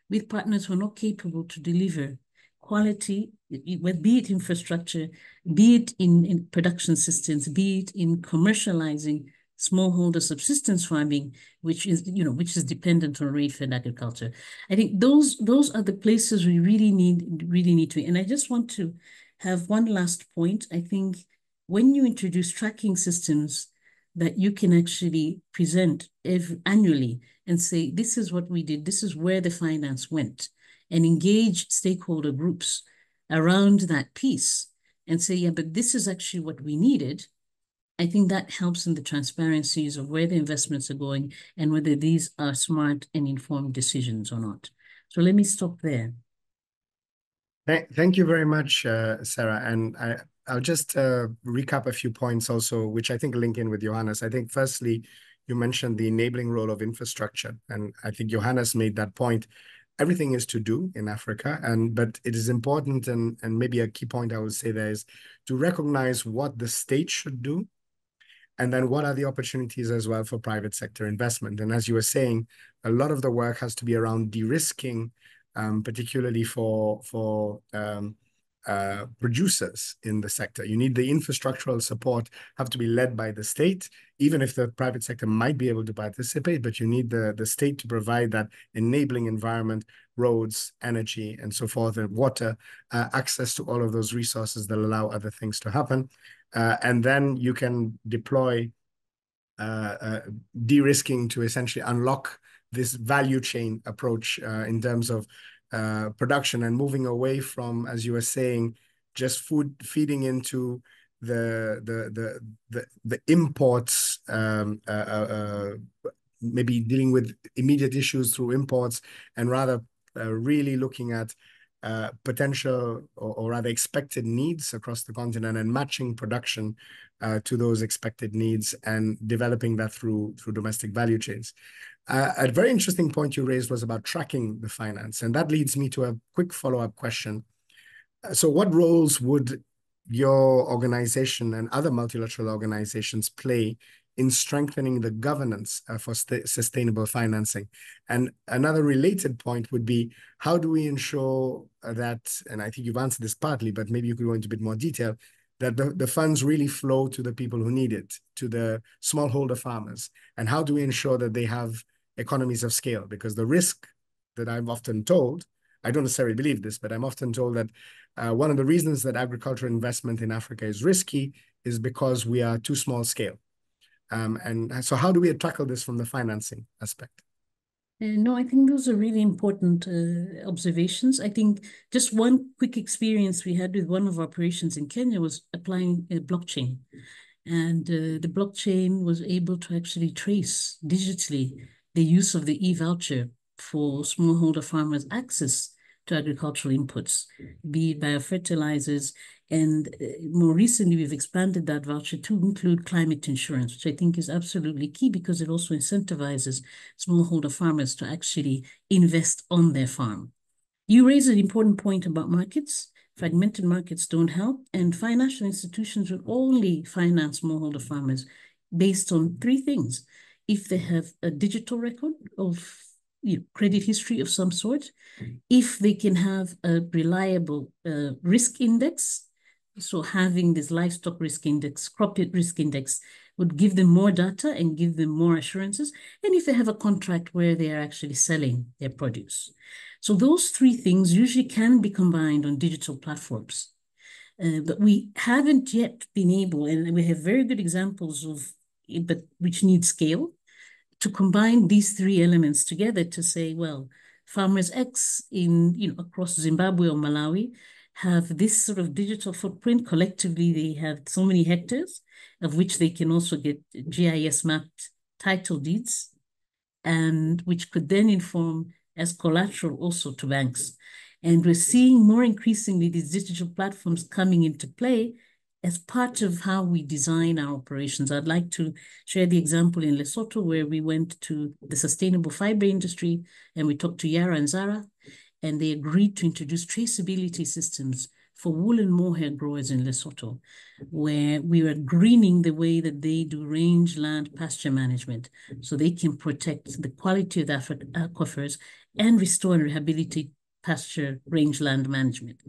S3: with partners who are not capable to deliver quality, be it infrastructure, be it in production systems, be it in commercializing smallholder subsistence farming, which is dependent on rain-fed agriculture. I think those are the places we really need to. And I just want to have one last point. I think when you introduce tracking systems that you can actually present annually and say, this is what we did, this is where the finance went, and engage stakeholder groups around that piece and say, yeah, but this is actually what we needed. I think that helps in the transparencies of where the investments are going and whether these are smart and informed decisions or not. So let me stop there.
S1: Thank you very much, Sarah. And I'll just recap a few points also, which I think link in with Johannes. I think firstly, you mentioned the enabling role of infrastructure. And I think Johannes made that point. Everything is to do in Africa, but it is important, and maybe a key point I would say there is to recognize what the state should do, and then what are the opportunities as well for private sector investment. And as you were saying, a lot of the work has to be around de-risking, particularly for producers in the sector. You need the infrastructural support have to be led by the state, even if the private sector might be able to participate, but you need the state to provide that enabling environment, roads, energy, and so forth, and water, access to all of those resources that allow other things to happen. And then you can deploy de-risking to essentially unlock this value chain approach in terms of production and moving away from, as you were saying, just food feeding into the imports, maybe dealing with immediate issues through imports, and rather really looking at potential or rather expected needs across the continent and matching production to those expected needs and developing that through domestic value chains. A very interesting point you raised was about tracking the finance, and that leads me to a quick follow-up question. So what roles would your organization and other multilateral organizations play in strengthening the governance for sustainable financing? And another related point would be, how do we ensure that, and I think you've answered this partly, but maybe you could go into a bit more detail, that the funds really flow to the people who need it, to the smallholder farmers? And how do we ensure that they have economies of scale? Because the risk that I'm often told, I don't necessarily believe this, but I'm often told that one of the reasons that agricultural investment in Africa is risky is because we are too small scale. And so how do we tackle this from the financing aspect?
S3: No, I think those are really important observations. I think just one quick experience we had with one of our operations in Kenya was applying a blockchain. And the blockchain was able to actually trace digitally the use of the e-voucher for smallholder farmers' access to agricultural inputs, be it biofertilizers. And more recently, we've expanded that voucher to include climate insurance, which I think is absolutely key because it also incentivizes smallholder farmers to actually invest on their farm. You raise an important point about markets. Fragmented markets don't help, and financial institutions will only finance smallholder farmers based on three things. If they have a digital record of credit history of some sort, if they can have a reliable risk index, so having this livestock risk index, crop risk index would give them more data and give them more assurances, and if they have a contract where they are actually selling their produce. So those three things usually can be combined on digital platforms. But we haven't yet been able, and we have very good examples of, but which need scale, to combine these three elements together to say, well, farmers X in across Zimbabwe or Malawi have this sort of digital footprint. Collectively, they have so many hectares, of which they can also get GIS mapped title deeds, and which could then inform as collateral also to banks. And we're seeing more increasingly these digital platforms coming into play as part of how we design our operations. I'd like to share the example in Lesotho, where we went to the sustainable fiber industry and we talked to Yara and Zara, and they agreed to introduce traceability systems for wool and mohair growers in Lesotho, where we were greening the way that they do rangeland pasture management, so they can protect the quality of the aquifers and restore and rehabilitate pasture rangeland management.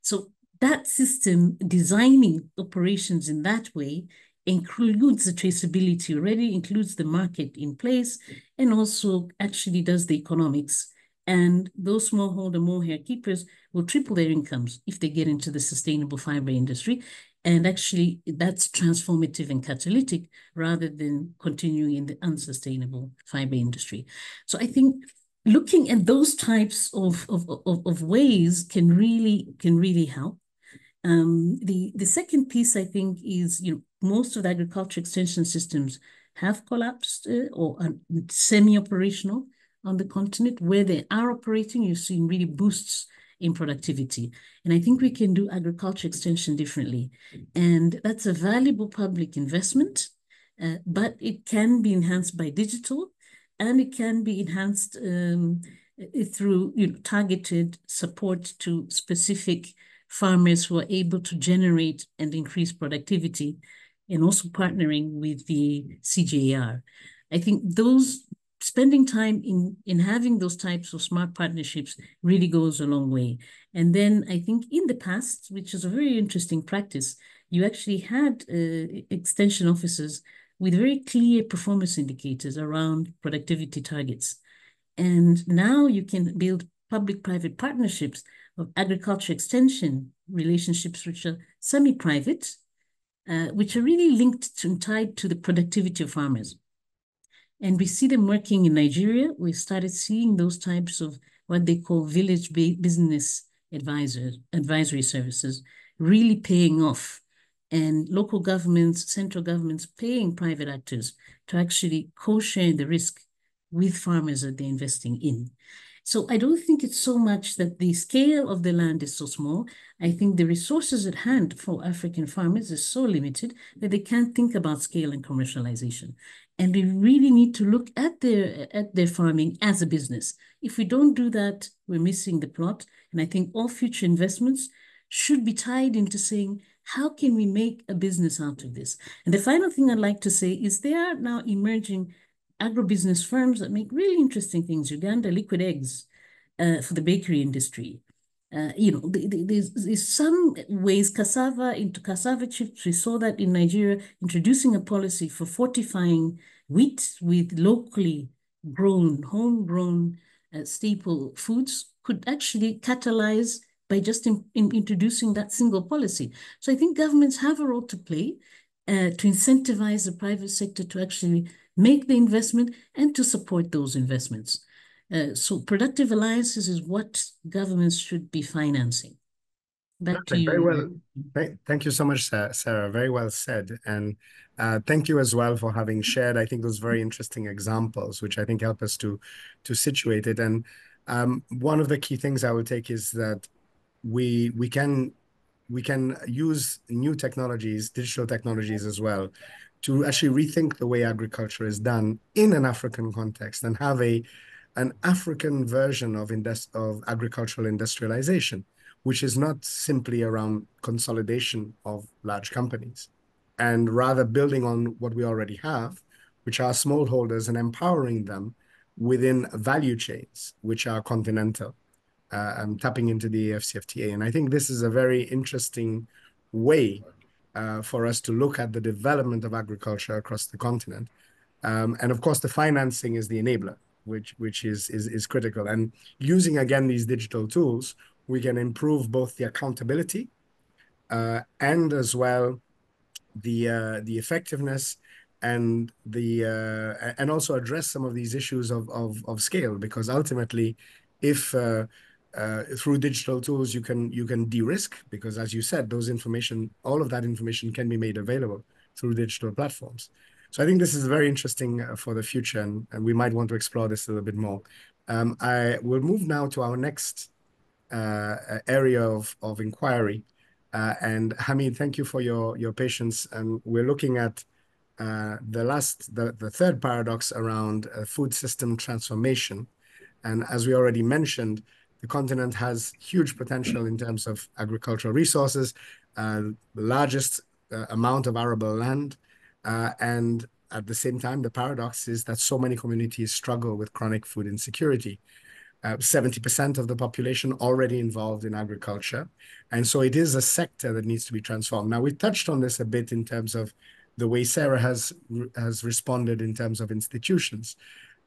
S3: So that system, designing operations in that way, includes the traceability already, includes the market in place, and also actually does the economics. And those smallholder mohair keepers will triple their incomes if they get into the sustainable fiber industry. And actually, that's transformative and catalytic rather than continuing in the unsustainable fiber industry. So I think looking at those types of ways can really help. The second piece, I think, is most of the agriculture extension systems have collapsed or are semi-operational on the continent. Where they are operating, you're seeing really boosts in productivity. And I think we can do agriculture extension differently. And that's a valuable public investment, but it can be enhanced by digital, and it can be enhanced through targeted support to specific farmers who are able to generate and increase productivity, and also partnering with the CJR. I think those spending time in having those types of smart partnerships really goes a long way. And then I think in the past, which is a very interesting practice, you actually had extension officers with very clear performance indicators around productivity targets. And now you can build public-private partnerships of agriculture extension relationships, which are semi-private, which are really linked and tied to the productivity of farmers. And we see them working in Nigeria. We started seeing those types of what they call village business advisory services really paying off. And local governments, central governments paying private actors to actually co-share the risk with farmers that they're investing in. So I don't think it's so much that the scale of the land is so small. I think the resources at hand for African farmers is so limited that they can't think about scale and commercialization. And we really need to look at their farming as a business. If we don't do that, we're missing the plot. And I think all future investments should be tied into saying, how can we make a business out of this? And the final thing I'd like to say is there are now emerging agribusiness firms that make really interesting things. Uganda, liquid eggs for the bakery industry. There's some ways cassava into cassava chips. We saw that in Nigeria, introducing a policy for fortifying wheat with locally grown, homegrown staple foods could actually catalyze by just introducing that single policy. So I think governments have a role to play to incentivize the private sector to actually make the investment and to support those investments. So productive alliances is what governments should be financing. Back to you.
S1: Very well. Thank you so much, Sarah. Very well said. And thank you as well for having shared, I think, those very interesting examples, which I think help us to situate it. And one of the key things I would take is that we can use new technologies, digital technologies as well, to actually rethink the way agriculture is done in an African context and have an African version of agricultural industrialization, which is not simply around consolidation of large companies, and rather building on what we already have, which are smallholders, and empowering them within value chains, which are continental, tapping into the AfCFTA. And I think this is a very interesting way for us to look at the development of agriculture across the continent. And of course, the financing is the enabler, which is critical. And using, again, these digital tools, we can improve both the accountability and as well the effectiveness and also address some of these issues of scale, because ultimately, if through digital tools you can de-risk, because as you said, all of that information can be made available through digital platforms. So I think this is very interesting for the future, and we might want to explore this a little bit more. I will move now to our next area of inquiry. And Hamid, thank you for your patience. And we're looking at the third paradox around food system transformation. And as we already mentioned, the continent has huge potential in terms of agricultural resources, the largest amount of arable land. And at the same time, the paradox is that so many communities struggle with chronic food insecurity. 70% of the population already involved in agriculture. And so it is a sector that needs to be transformed. Now, we touched on this a bit in terms of the way Sarah has responded in terms of institutions.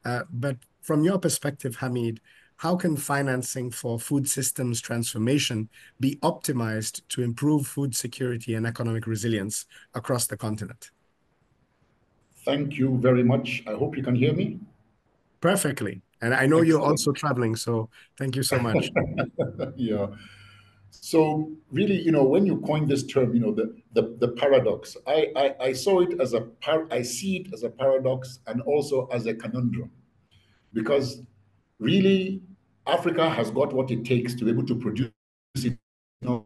S1: But from your perspective, Hamid, how can financing for food systems transformation be optimized to improve food security and economic resilience across the continent?
S5: Thank you very much. I hope you can hear me.
S1: Perfectly. And I know
S5: Excellent.
S1: You're also traveling, so thank you so much.
S5: Yeah. So really, when you coin this term, the paradox, I saw it as I see it as a paradox and also as a conundrum, because really Africa has got what it takes to be able to produce food,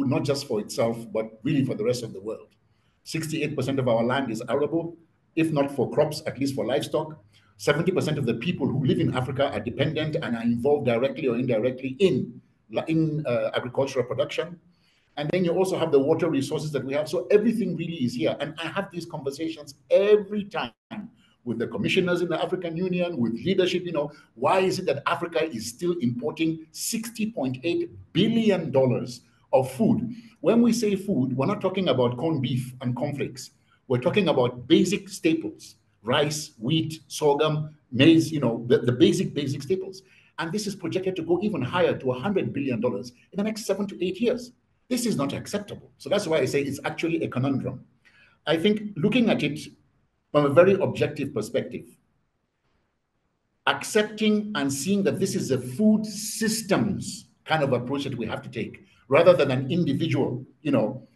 S5: not just for itself, but really for the rest of the world. 68% of our land is arable, if not for crops, at least for livestock. 70% of the people who live in Africa are dependent and are involved directly or indirectly in agricultural production. And then you also have the water resources that we have. So everything really is here. And I have these conversations every time with the commissioners in the African Union, with leadership. Why is it that Africa is still importing $60.8 billion of food? When we say food, we're not talking about corned beef and cornflakes. We're talking about basic staples: rice, wheat, sorghum, maize, the basic staples. And this is projected to go even higher to $100 billion in the next 7 to 8 years. This is not acceptable. So that's why I say it's actually a conundrum. I think looking at it from a very objective perspective, accepting and seeing that this is a food systems kind of approach that we have to take, rather than an individual,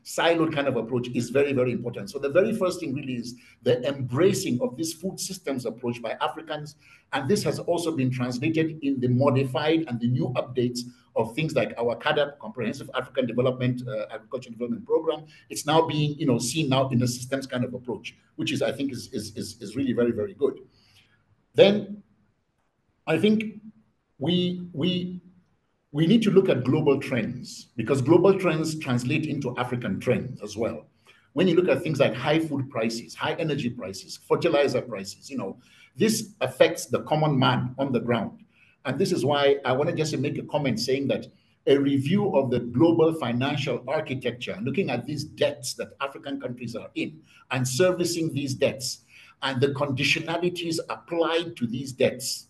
S5: siloed kind of approach, is very, very important. So the very first thing really is the embracing of this food systems approach by Africans. And this has also been translated in the modified and the new updates of things like our CADAP, Comprehensive African Development, Agriculture Development Program. It's now being, seen now in a systems kind of approach, which is, I think, is really very, very good. Then I think we need to look at global trends, because global trends translate into African trends as well. When you look at things like high food prices, high energy prices, fertilizer prices, this affects the common man on the ground. And this is why I want to just make a comment saying that a review of the global financial architecture, looking at these debts that African countries are in and servicing these debts and the conditionalities applied to these debts,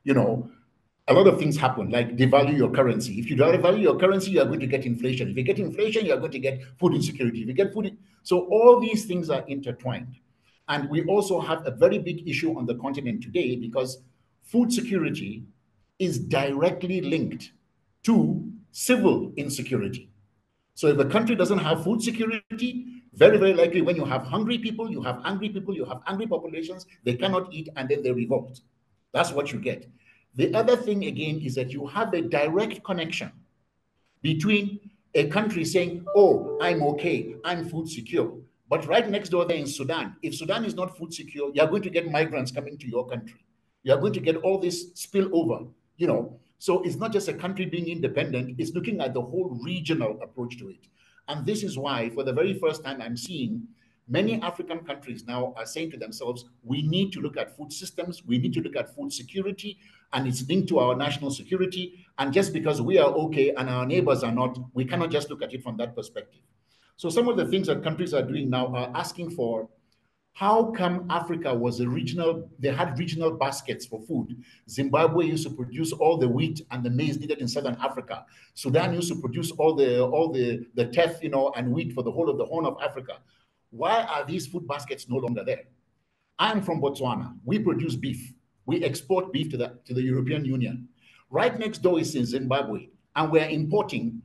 S5: a lot of things happen, like devalue your currency. If you devalue your currency, you are going to get inflation. If you get inflation, you are going to get food insecurity. If you get food, so all these things are intertwined. And we also have a very big issue on the continent today, because food security is directly linked to civil insecurity. So if a country doesn't have food security, very, very likely when you have hungry people, you have angry people, you have angry populations, they cannot eat and then they revolt. That's what you get. The other thing again is that you have a direct connection between a country saying, oh, I'm okay, I'm food secure. But right next door there in Sudan, if Sudan is not food secure, you're going to get migrants coming to your country. You're going to get all this spillover, you know. So it's not just a country being independent, it's looking at the whole regional approach to it. And this is why, for the very first time, I'm seeing many African countries now are saying to themselves, we need to look at food systems, we need to look at food security, and it's linked to our national security. And just because we are okay and our neighbors are not, we cannot just look at it from that perspective. So some of the things that countries are doing now are asking for, how come Africa was a regional, they had regional baskets for food. Zimbabwe used to produce all the wheat and the maize needed in Southern Africa. Sudan used to produce all the teff, you know, and wheat for the whole of the Horn of Africa. Why are these food baskets no longer there? I'm from Botswana. We produce beef. We export beef to the European Union. Right next door is in Zimbabwe, and we're importing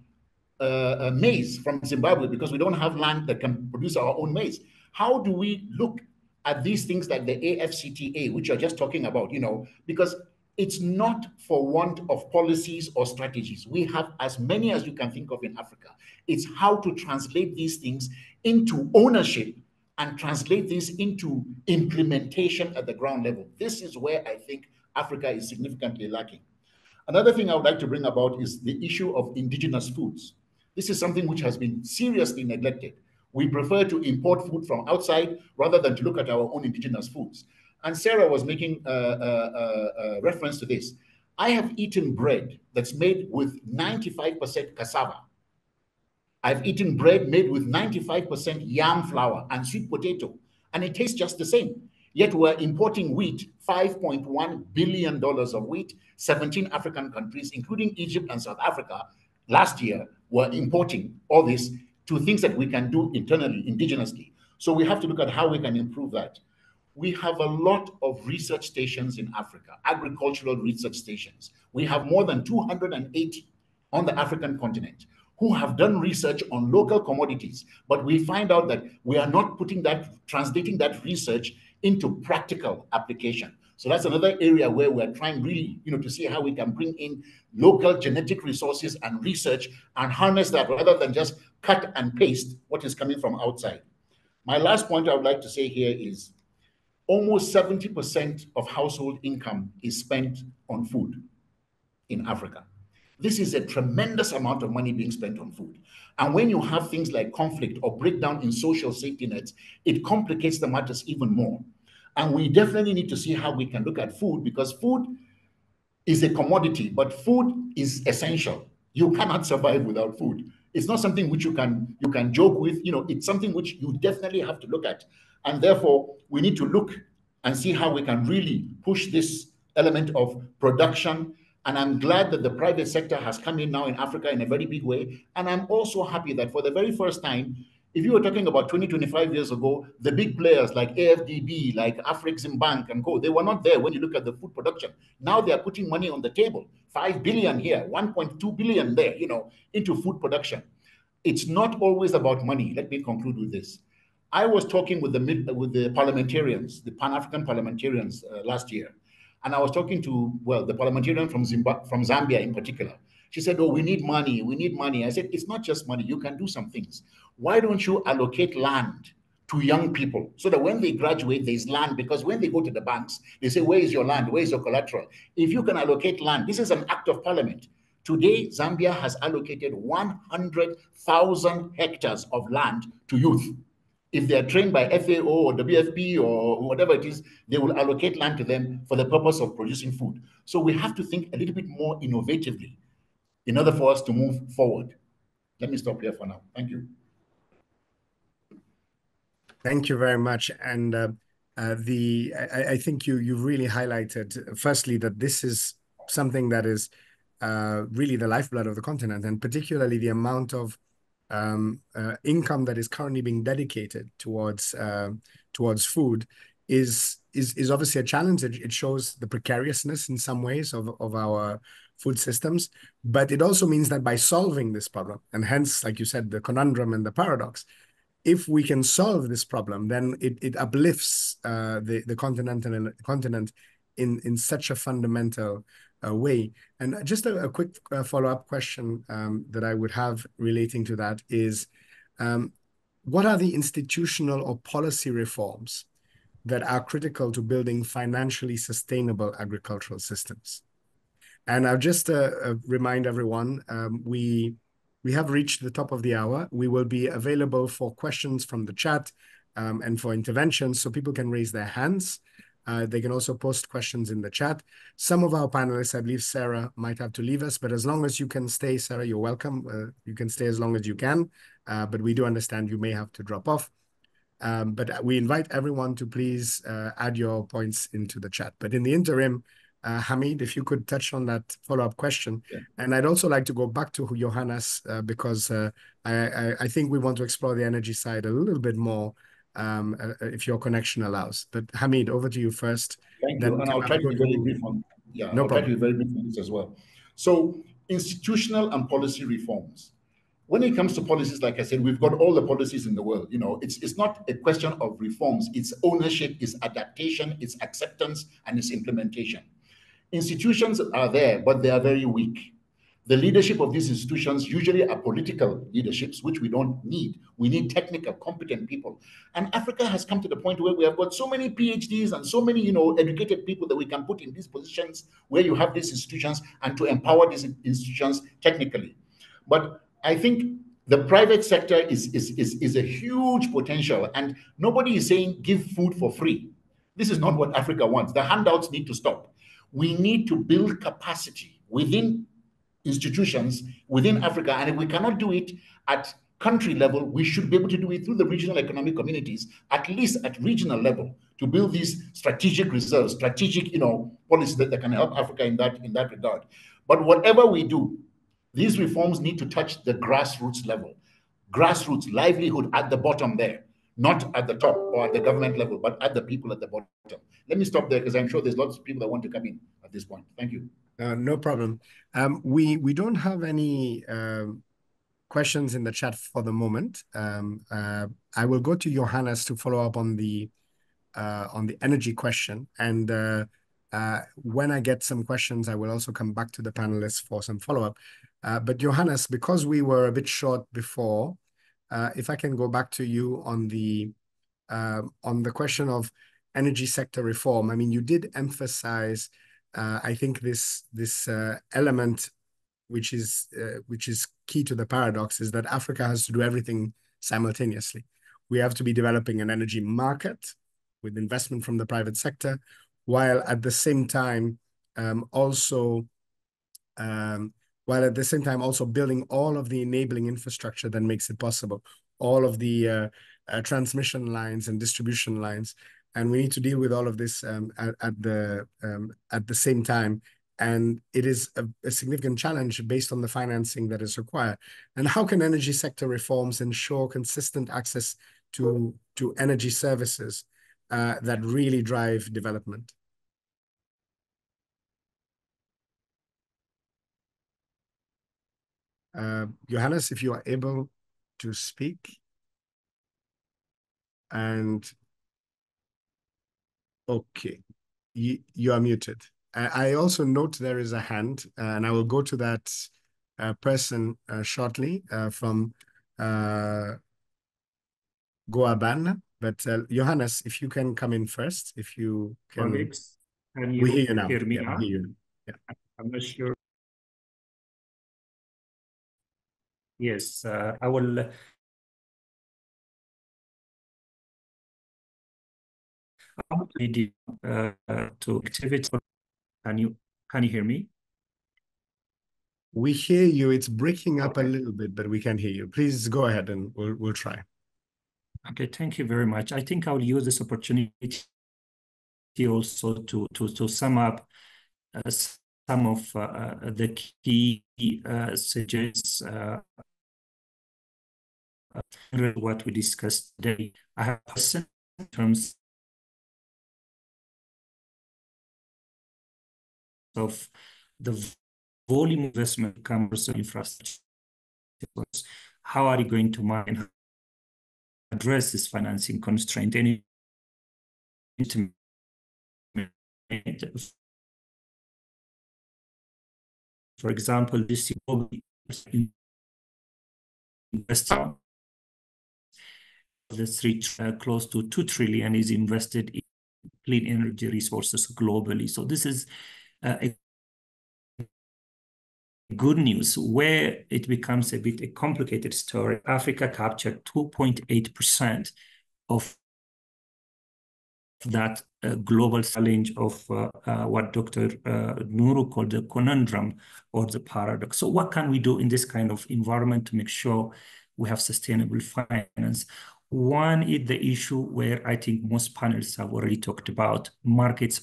S5: maize from Zimbabwe because we don't have land that can produce our own maize. How do we look at these things like the AFCTA, which you're just talking about, you know, because it's not for want of policies or strategies. We have as many as you can think of in Africa. It's how to translate these things into ownership and translate this into implementation at the ground level. This is where I think Africa is significantly lacking. Another thing I would like to bring about is the issue of indigenous foods. This is something which has been seriously neglected. We prefer to import food from outside rather than to look at our own indigenous foods. And Sarah was making a reference to this. I have eaten bread that's made with 95% cassava. I've eaten bread made with 95% yam flour and sweet potato, and it tastes just the same. Yet we're importing wheat, $5.1 billion of wheat, 17 African countries, including Egypt and South Africa, last year were importing all this to things that we can do internally, indigenously. So we have to look at how we can improve that. We have a lot of research stations in Africa, agricultural research stations. We have more than 280 on the African continent who have done research on local commodities, but we find out that we are not translating that research into practical application. So that's another area where we're trying really, to see how we can bring in local genetic resources and research and harness that rather than just cut and paste what is coming from outside. My last point I would like to say here is almost 70% of household income is spent on food in Africa. This is a tremendous amount of money being spent on food. And when you have things like conflict or breakdown in social safety nets, it complicates the matters even more. And we definitely need to see how we can look at food, because food is a commodity, but food is essential. You cannot survive without food. It's not something which you can joke with. It's something which you definitely have to look at. And therefore, we need to look and see how we can really push this element of production. And I'm glad that the private sector has come in now in Africa in a very big way. And I'm also happy that for the very first time, if you were talking about 20, 25 years ago, the big players like AFDB, like Afreximbank and Co., they were not there when you look at the food production. Now they are putting money on the table, 5 billion here, 1.2 billion there, into food production. It's not always about money. Let me conclude with this. I was talking with the parliamentarians, the Pan-African parliamentarians last year. And I was talking to, the parliamentarian from Zambia in particular. She said, oh, we need money, we need money. I said, it's not just money, you can do some things. Why don't you allocate land to young people so that when they graduate, there's land? Because when they go to the banks, they say, where is your land? Where is your collateral? If you can allocate land, this is an act of parliament. Today, Zambia has allocated 100,000 hectares of land to youth. If they are trained by FAO or WFP or whatever it is, they will allocate land to them for the purpose of producing food. So we have to think a little bit more innovatively in order for us to move forward. Let me stop here for now. Thank you.
S1: Thank you very much. And I think you've really highlighted, firstly, that this is something that is really the lifeblood of the continent, and particularly the amount of income that is currently being dedicated towards food is is obviously a challenge. It shows the precariousness in some ways of our food systems, but it also means that by solving this problem, and hence, like you said, the conundrum and the paradox, if we can solve this problem, then it uplifts the continent in such a fundamental way. And just a quick follow-up question that I would have relating to that is, what are the institutional or policy reforms that are critical to building financially sustainable agricultural systems? And I'll just remind everyone, we have reached the top of the hour. We will be available for questions from the chat and for interventions, so people can raise their hands. They can also post questions in the chat. Some of our panelists, I believe Sarah might have to leave us, but as long as you can stay, Sarah, you're welcome. You can stay as long as you can, but we do understand you may have to drop off. But we invite everyone to please add your points into the chat. But in the interim, Hamid, if you could touch on that follow-up question. Yeah. And I'd also like to go back to Johannes because I think we want to explore the energy side a little bit more if your connection allows. But Hamid, over to you first.
S5: Thank you. And I'll try to be very brief on, I'll try to be very brief on this as well. So institutional and policy reforms. When it comes to policies, like I said, we've got all the policies in the world. You know, it's not a question of reforms. It's ownership, it's adaptation, it's acceptance, and it's implementation. Institutions are there, but they are very weak. The leadership of these institutions usually are political leaderships, which we don't need. We need technical, competent people. And Africa has come to the point where we have got so many PhDs and so many, educated people that we can put in these positions where you have these institutions and to empower these institutions technically. But I think the private sector is a huge potential, and nobody is saying give food for free. This is not what Africa wants. The handouts need to stop. We need to build capacity within institutions within Africa, and if we cannot do it at country level, we should be able to do it through the regional economic communities, at least at regional level, to build these strategic reserves, strategic, policies that can help Africa in that regard. But whatever we do, these reforms need to touch the grassroots level. Grassroots, livelihood at the bottom there, not at the top or at the government level, but at the people at the bottom. Let me stop there because I'm sure there's lots of people that want to come in at this point. Thank you.
S1: No problem. We don't have any questions in the chat for the moment. I will go to Johannes to follow up on the energy question, and when I get some questions, I will also come back to the panelists for some follow-up. But Johannes, because we were a bit short before, if I can go back to you on the question of energy sector reform. I mean, you did emphasize, I think this element, which is key to the paradox, is that Africa has to do everything simultaneously. We have to be developing an energy market with investment from the private sector, while at the same time also building all of the enabling infrastructure that makes it possible, all of the transmission lines and distribution lines. And we need to deal with all of this at the same time. And it is a significant challenge based on the financing that is required. And how can energy sector reforms ensure consistent access to energy services that really drive development? Johannes, if you are able to speak. And okay, you are muted. I also note there is a hand, and I will go to that person shortly from Goaban. But Johannes, if you can come in first, if you can.
S4: Colleagues, can you
S1: we hear you now.
S4: Hear me
S1: now? We hear you. Yeah.
S4: I'm not sure. Yes, I will. To activate. Can you hear me?
S1: We hear you. It's breaking up a little bit, but we can hear you. Please go ahead and we'll try.
S4: Okay, thank you very much. I think I will use this opportunity also to sum up some of the key suggestions what we discussed today. I have in terms of the volume investment comes from infrastructure. How are you going to address this financing constraint? And for example, this investing close to 2 trillion is invested in clean energy resources globally. So this is a good news. Where it becomes a bit a complicated story, Africa captured 2.8% of that global challenge of what Dr. Nuru called the conundrum or the paradox. So what can we do in this kind of environment to make sure we have sustainable finance? One is the issue where I think most panelists have already talked about, markets.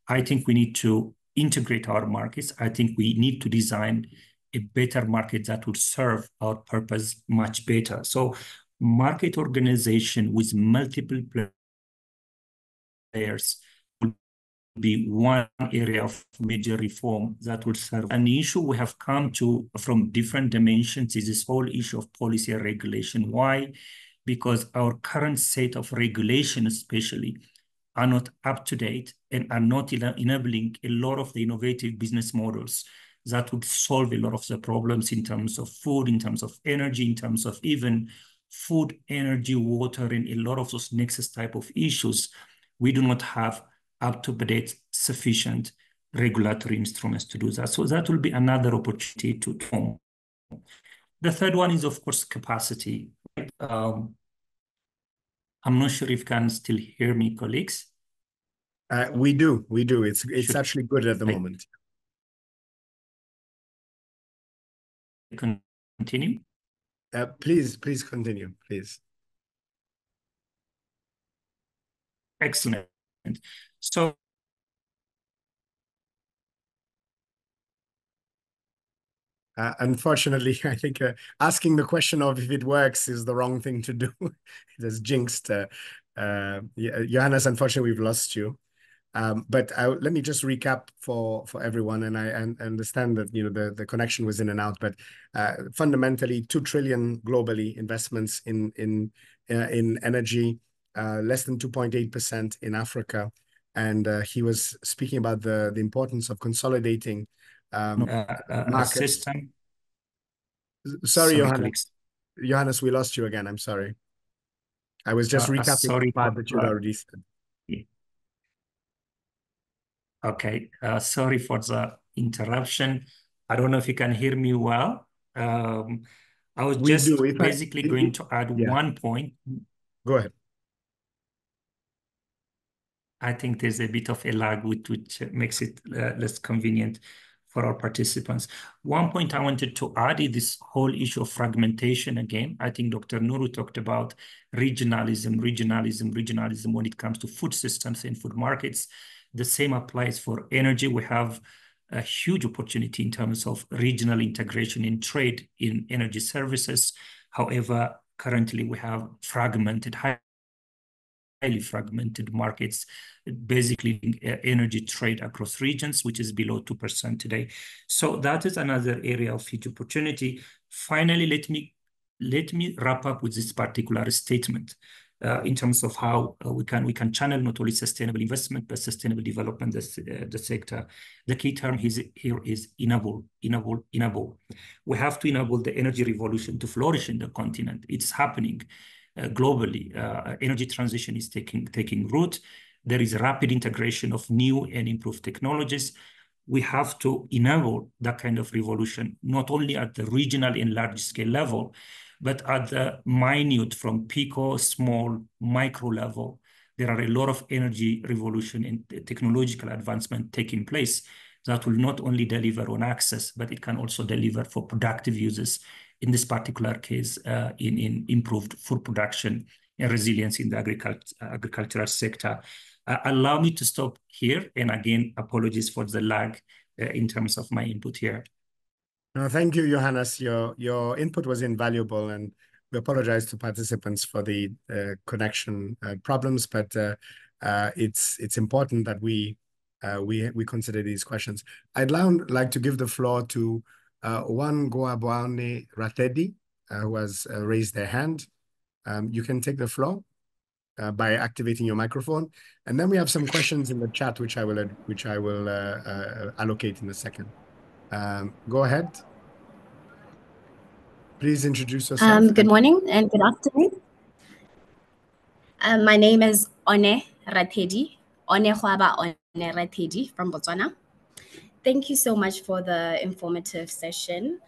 S4: I think we need to integrate our markets. I think we need to design a better market that would serve our purpose much better. So market organization with multiple players will be one area of major reform that will serve. An issue we have come to from different dimensions is this whole issue of policy and regulation. Why? Because our current set of regulation especially are not up to date and are not enabling a lot of the innovative business models that would solve a lot of the problems in terms of food, in terms of energy, in terms of even food, energy, water, and a lot of those nexus type of issues. We do not have up-to-date sufficient regulatory instruments to do that. So that will be another opportunity to form. The third one is, of course, capacity. I'm not sure if you can still hear me, colleagues.
S1: We do. It's actually good at the moment.
S4: Continue?
S1: Please continue, please.
S4: Excellent. So
S1: unfortunately, I think asking the question of if it works is the wrong thing to do. It has jinxed. Johannes, unfortunately, we've lost you. But let me just recap for everyone, and I understand that the connection was in and out, but fundamentally 2 trillion globally investments in energy, less than 2.8% in Africa, and he was speaking about the importance of consolidating markets.
S4: System.
S1: Sorry, Johannes, we lost you again. I'm sorry. I was just recapping the part that you'd already said.
S4: Yeah. Okay, sorry for the interruption. I don't know if you can hear me well. I was basically going to add one point.
S1: Go ahead.
S4: I think there's a bit of a lag which makes it less convenient for our participants. One point I wanted to add is this whole issue of fragmentation again. I think Dr. Nuru talked about regionalism when it comes to food systems and food markets. The same applies for energy. We have a huge opportunity in terms of regional integration in trade in energy services. However, currently we have highly fragmented markets, basically energy trade across regions, which is below 2% today. So that is another area of huge opportunity. Finally, let me wrap up with this particular statement. In terms of how we can channel not only sustainable investment, but sustainable development, the sector. The key term here is enable. We have to enable the energy revolution to flourish in the continent. It's happening globally. Energy transition is taking root. There is a rapid integration of new and improved technologies. We have to enable that kind of revolution, not only at the regional and large scale level, but at the minute from pico, small, micro level. There are a lot of energy revolution and technological advancement taking place that will not only deliver on access, but it can also deliver for productive uses, in this particular case, in improved food production and resilience in the agricultural sector. Allow me to stop here. And again, apologies for the lag in terms of my input here.
S1: No, thank you, Johannes. Your input was invaluable, and we apologize to participants for the connection problems, but it's important that we we consider these questions. I'd now like to give the floor to Juan Goabwane Ratedi, who has raised their hand. You can take the floor by activating your microphone, and then we have some questions in the chat, which I will allocate in a second. Go ahead. Please introduce yourself.
S6: Good morning and good afternoon. My name is One Ratedi, One Hwaba One Ratedi from Botswana. Thank you so much for the informative session.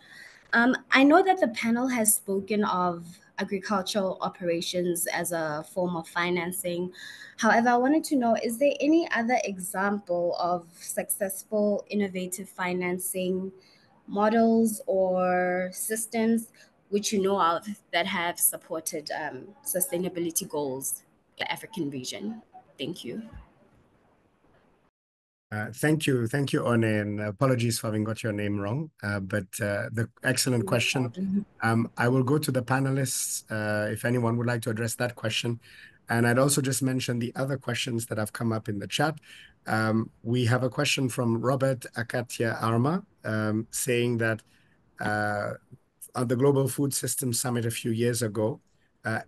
S6: I know that the panel has spoken of agricultural operations as a form of financing. However, I wanted to know, is there any other example of successful innovative financing models or systems which you know of that have supported sustainability goals in the African region? Thank you.
S1: Thank you, One, and apologies for having got your name wrong, but the excellent question. I will go to the panelists if anyone would like to address that question. And I'd also just mention the other questions that have come up in the chat. We have a question from Robert Akatia Arma saying that at the Global Food Systems Summit a few years ago,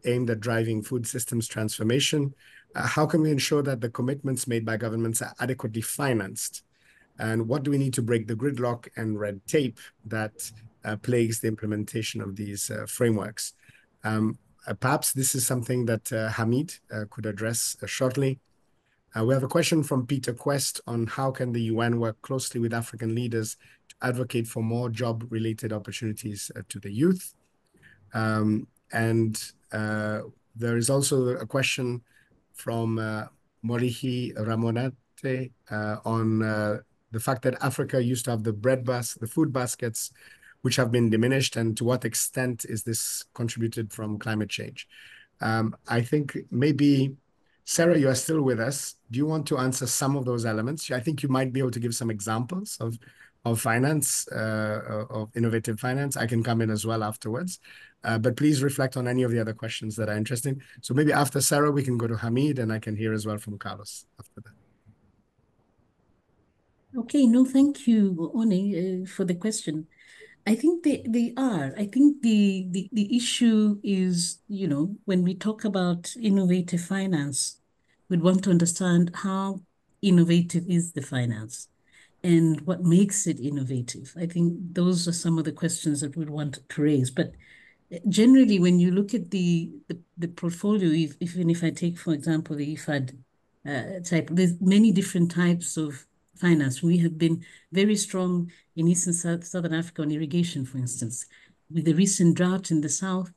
S1: aimed at driving food systems transformation, how can we ensure that the commitments made by governments are adequately financed? And what do we need to break the gridlock and red tape that plagues the implementation of these frameworks? Perhaps this is something that Hamid could address shortly. We have a question from Peter Quest on how can the UN work closely with African leaders to advocate for more job-related opportunities to the youth. There is also a question from Morihi Ramonate on the fact that Africa used to have the food baskets, which have been diminished, and to what extent is this contributed from climate change? I think maybe, Sarah, you are still with us. Do you want to answer some of those elements? I think you might be able to give some examples of finance, of innovative finance. I can come in as well afterwards. But please reflect on any of the other questions that are interesting. So maybe after Sarah, we can go to Hamid, and I can hear as well from Carlos after that.
S3: Okay, no, thank you, One, for the question. I think they are. I think the issue is, when we talk about innovative finance, we'd want to understand how innovative is the finance and what makes it innovative. I think those are some of the questions that we'd want to raise. But generally, when you look at the portfolio, even if I take, for example, the IFAD type, there's many different types of finance. We have been very strong in East and Southern Africa on irrigation, for instance. With the recent drought in the South,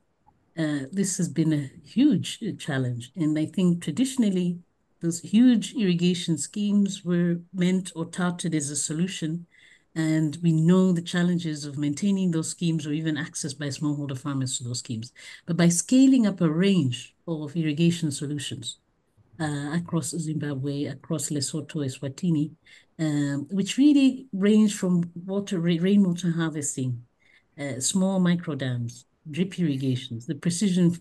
S3: this has been a huge challenge. And I think traditionally, those huge irrigation schemes were meant or touted as a solution. And we know the challenges of maintaining those schemes or even access by smallholder farmers to those schemes. But by scaling up a range of irrigation solutions across Zimbabwe, across Lesotho, Eswatini, which really range from rainwater harvesting, small micro dams, drip irrigations, the precision,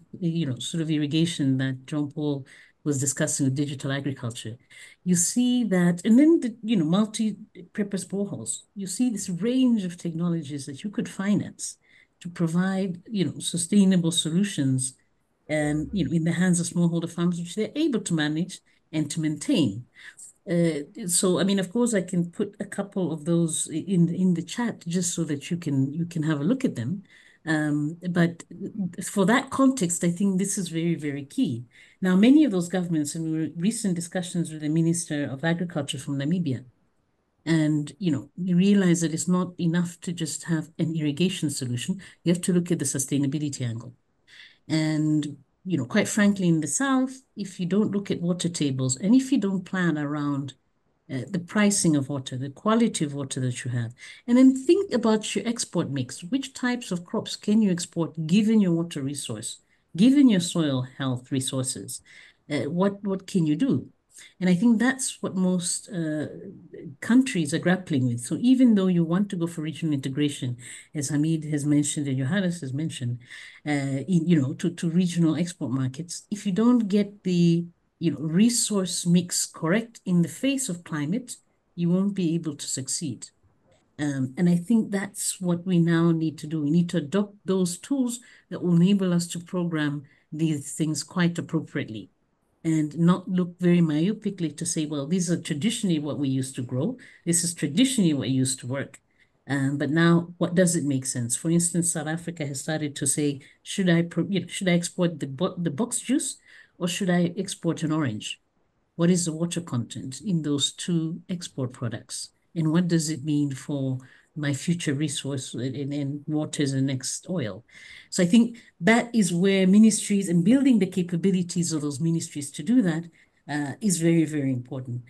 S3: sort of irrigation that John Paul was discussing with digital agriculture. You see that, and then multi-purpose boreholes. You see this range of technologies that you could finance to provide, sustainable solutions, in the hands of smallholder farmers, which they're able to manage and to maintain. So, I mean, of course, I can put a couple of those in the chat just so that you can have a look at them. But for that context, I think this is very, very key. Now, many of those governments, and we were recent discussions with the Minister of Agriculture from Namibia, and, you realize that it's not enough to just have an irrigation solution. You have to look at the sustainability angle. And, quite frankly, in the South, if you don't look at water tables and if you don't plan around the pricing of water, the quality of water that you have, and then think about your export mix. Which types of crops can you export given your water resource, given your soil health resources? What can you do? And I think that's what most countries are grappling with. So even though you want to go for regional integration, as Hamid has mentioned and Johannes has mentioned, to regional export markets, if you don't get the resource mix correct in the face of climate, you won't be able to succeed. And I think that's what we now need to do. We need to adopt those tools that will enable us to program these things quite appropriately and not look very myopically to say, well, these are traditionally what we used to grow. This is traditionally what used to work. But now, what does it make sense? For instance, South Africa has started to say, should I export the box juice or should I export an orange? What is the water content in those two export products? And what does it mean for my future resource in water is the next oil? So I think that is where ministries and building the capabilities of those ministries to do that is very, very important.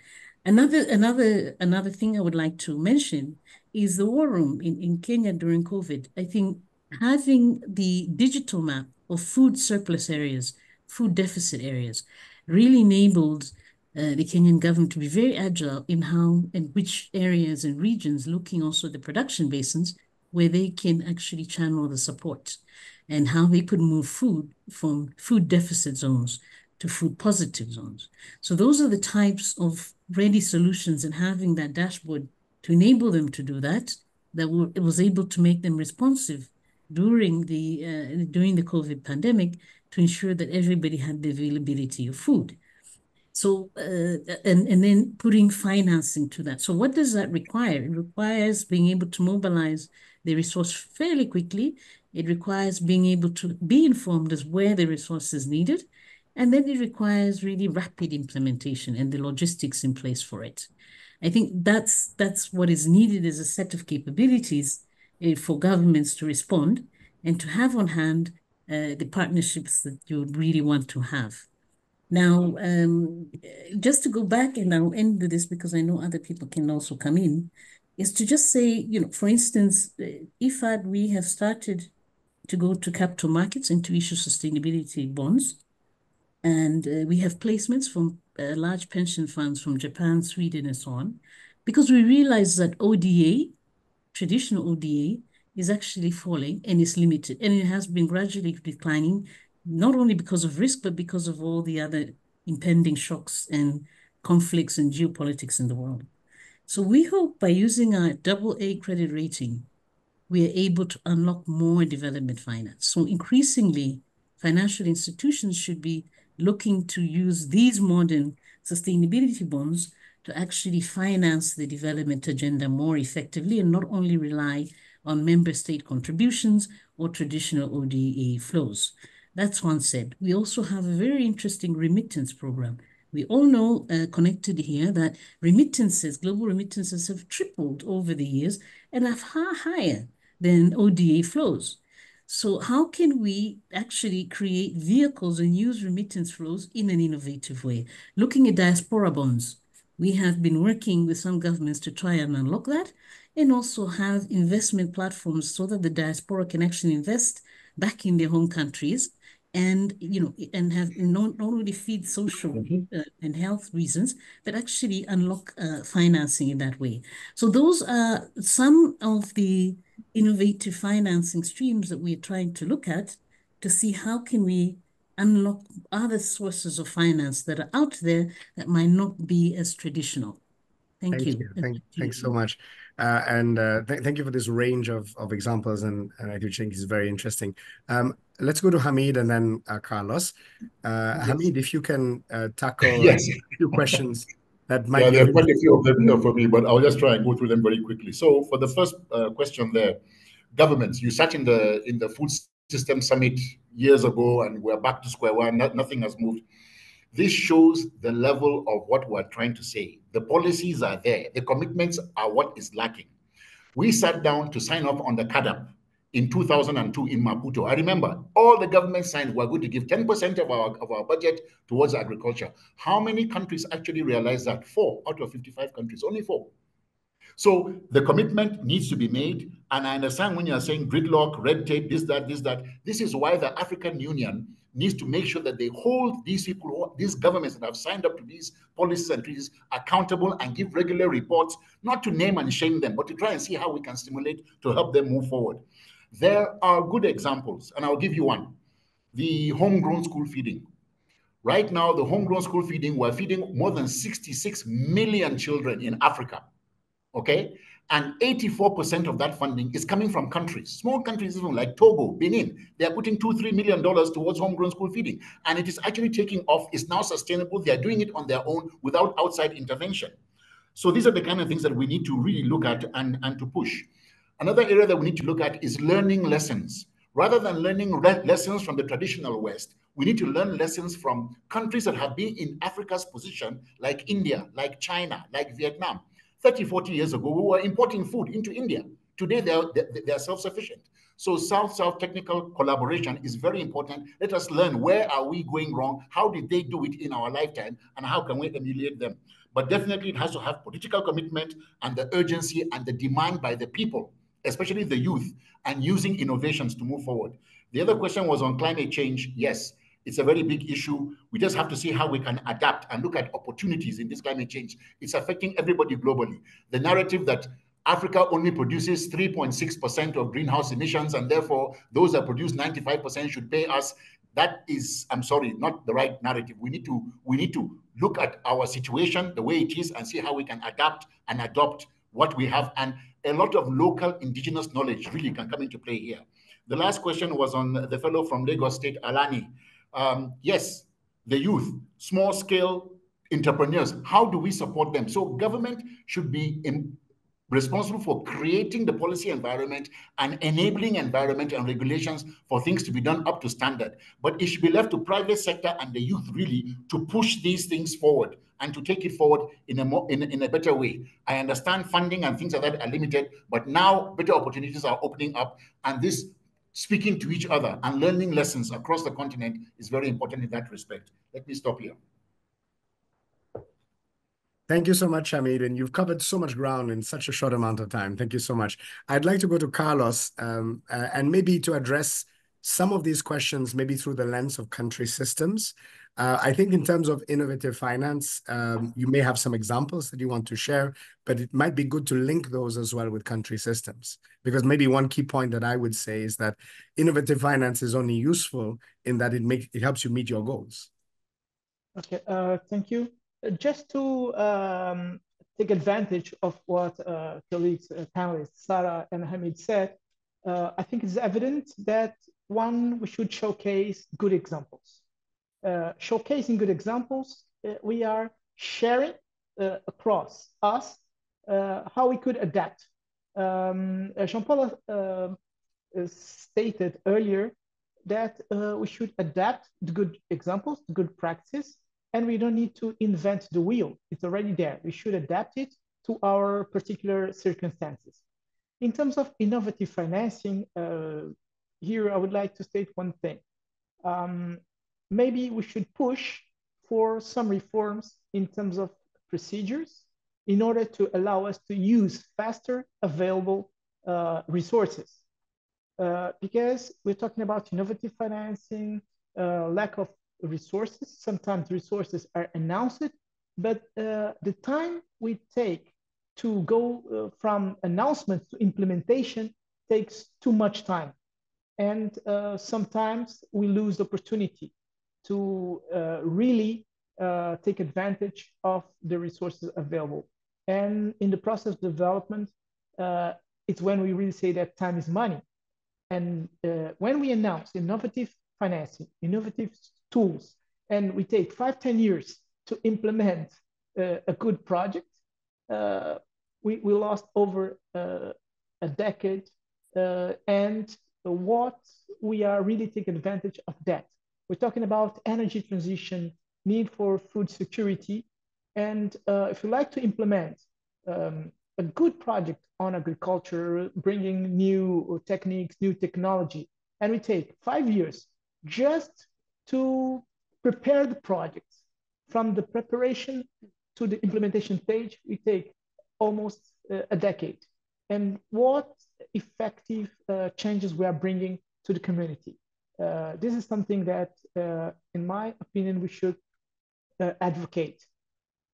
S3: Another thing I would like to mention is the war room in Kenya during COVID. I think having the digital map of food surplus areas, food deficit areas, really enabled the Kenyan government to be very agile in how and which areas and regions, looking also at the production basins where they can actually channel the support and how they could move food from food deficit zones to food positive zones. So those are the types of ready solutions, and having that dashboard to enable them to do that, it was able to make them responsive during the COVID pandemic to ensure that everybody had the availability of food. So, and then putting financing to that. So what does that require? It requires being able to mobilize the resource fairly quickly. It requires being able to be informed as where the resource is needed. And then it requires really rapid implementation and the logistics in place for it. I think that's what is needed as a set of capabilities for governments to respond and to have on hand the partnerships that you would really want to have. Now, just to go back, and I'll end with this because I know other people can also come in, is to just say, for instance, IFAD, we have started to go to capital markets and to issue sustainability bonds. And we have placements from large pension funds from Japan, Sweden, and so on, because we realize that ODA, traditional ODA, is actually falling and is limited. And it has been gradually declining, not only because of risk, but because of all the other impending shocks and conflicts and geopolitics in the world. So we hope by using our AA credit rating, we are able to unlock more development finance. So increasingly, financial institutions should be looking to use these modern sustainability bonds to actually finance the development agenda more effectively and not only rely on member state contributions or traditional ODA flows. That's one said. We also have a very interesting remittance program. We all know, connected here, that remittances, global remittances have tripled over the years and are far higher than ODA flows. So how can we actually create vehicles and use remittance flows in an innovative way? Looking at diaspora bonds, we have been working with some governments to try and unlock that and also have investment platforms so that the diaspora can actually invest back in their home countries and, and have not only feed social and health reasons, but actually unlock financing in that way. So those are some of the innovative financing streams that we're trying to look at to see how can we unlock other sources of finance that are out there that might not be as traditional. Thank you.
S1: Thanks so much. Thank you for this range of examples, and I do think it's very interesting. Let's go to Hamid and then Carlos. Hamid, if you can tackle a few questions that might be...
S5: there are quite a few of them here for me, but I'll just try and go through them very quickly. So for the first question there, governments, you sat in the Food System Summit years ago and we're back to square one, nothing has moved. This shows the level of what we're trying to say. The policies are there. The commitments are what is lacking. We sat down to sign off on the CADAP in 2002 in Maputo. I remember all the governments signed, we're going to give 10% of our budget towards agriculture. How many countries actually realized that? 4 out of 55 countries, only 4. So the commitment needs to be made. And I understand when you're saying gridlock, red tape, this, that. This is why the African Union needs to make sure that they hold these people, these governments that have signed up to these policies and treaties accountable and give regular reports, not to name and shame them, but to try and see how we can stimulate to help them move forward. There are good examples, and I'll give you one. The homegrown school feeding. Right now, the homegrown school feeding, we're feeding more than 66 million children in Africa. okay? And 84% of that funding is coming from countries, small countries even like Togo, Benin. They are putting $2-3 million towards homegrown school feeding. And it is actually taking off. It's now sustainable. They are doing it on their own without outside intervention. So these are the kind of things that we need to really look at and to push. Another area that we need to look at is learning lessons. Rather than learning lessons from the traditional West, we need to learn lessons from countries that have been in Africa's position, like India, like China, like Vietnam. 30, 40 years ago, we were importing food into India. Today, they are self-sufficient. So South-South technical collaboration is very important. Let us learn, where are we going wrong? How did they do it in our lifetime? And how can we emulate them? But definitely it has to have political commitment and the urgency and the demand by the people, especially the youth, and using innovations to move forward. The other question was on climate change. Yes, it's a very big issue. We just have to see how we can adapt and look at opportunities in this climate change. It's affecting everybody globally. The narrative that Africa only produces 3.6% of greenhouse emissions, and therefore those that produce 95% should pay us. That is, I'm sorry, not the right narrative. We need to look at our situation the way it is and see how we can adapt and adopt what we have. And a lot of local indigenous knowledge really can come into play here. The last question was on the fellow from Lagos State, Alani. Yes, the youth, small scale entrepreneurs, how do we support them? So government should be responsible for creating the policy environment and enabling environment and regulations for things to be done up to standard. But it should be left to private sector and the youth really to push these things forward and to take it forward in a better way. I understand funding and things like that are limited, but now better opportunities are opening up, and this speaking to each other and learning lessons across the continent is very important in that respect. Let me stop here.
S1: Thank you so much, Hamid, and you've covered so much ground in such a short amount of time. Thank you so much. I'd like to go to Carlos and maybe to address some of these questions, maybe through the lens of country systems. I think in terms of innovative finance, you may have some examples that you want to share, but it might be good to link those as well with country systems, because maybe one key point that I would say is that innovative finance is only useful in that it helps you meet your goals.
S2: Okay, thank you. Just to take advantage of what colleagues, panelists, Sarah and Hamid said, I think it's evident that we should showcase good examples. Showcasing good examples, we are sharing across us how we could adapt. Jean-Paul stated earlier that we should adapt the good examples, the good practices, and we don't need to invent the wheel. It's already there. We should adapt it to our particular circumstances. In terms of innovative financing, here I would like to state one thing. Maybe we should push for some reforms in terms of procedures in order to allow us to use faster available resources. Because we're talking about innovative financing, lack of resources. Sometimes resources are announced, but the time we take to go from announcement to implementation takes too much time. And sometimes we lose the opportunity to really take advantage of the resources available. And in the process of development, it's when we really say that time is money. And when we announce innovative financing, innovative tools, and we take 5-10 years to implement a good project, we lost over a decade. And what we are really taking advantage of that. We're talking about energy transition, need for food security. And if you like to implement a good project on agriculture, bringing new techniques, new technology, and we take 5 years just to prepare the project. From the preparation to the implementation stage, we take almost a decade. And what effective changes we are bringing to the community. This is something that, in my opinion, we should advocate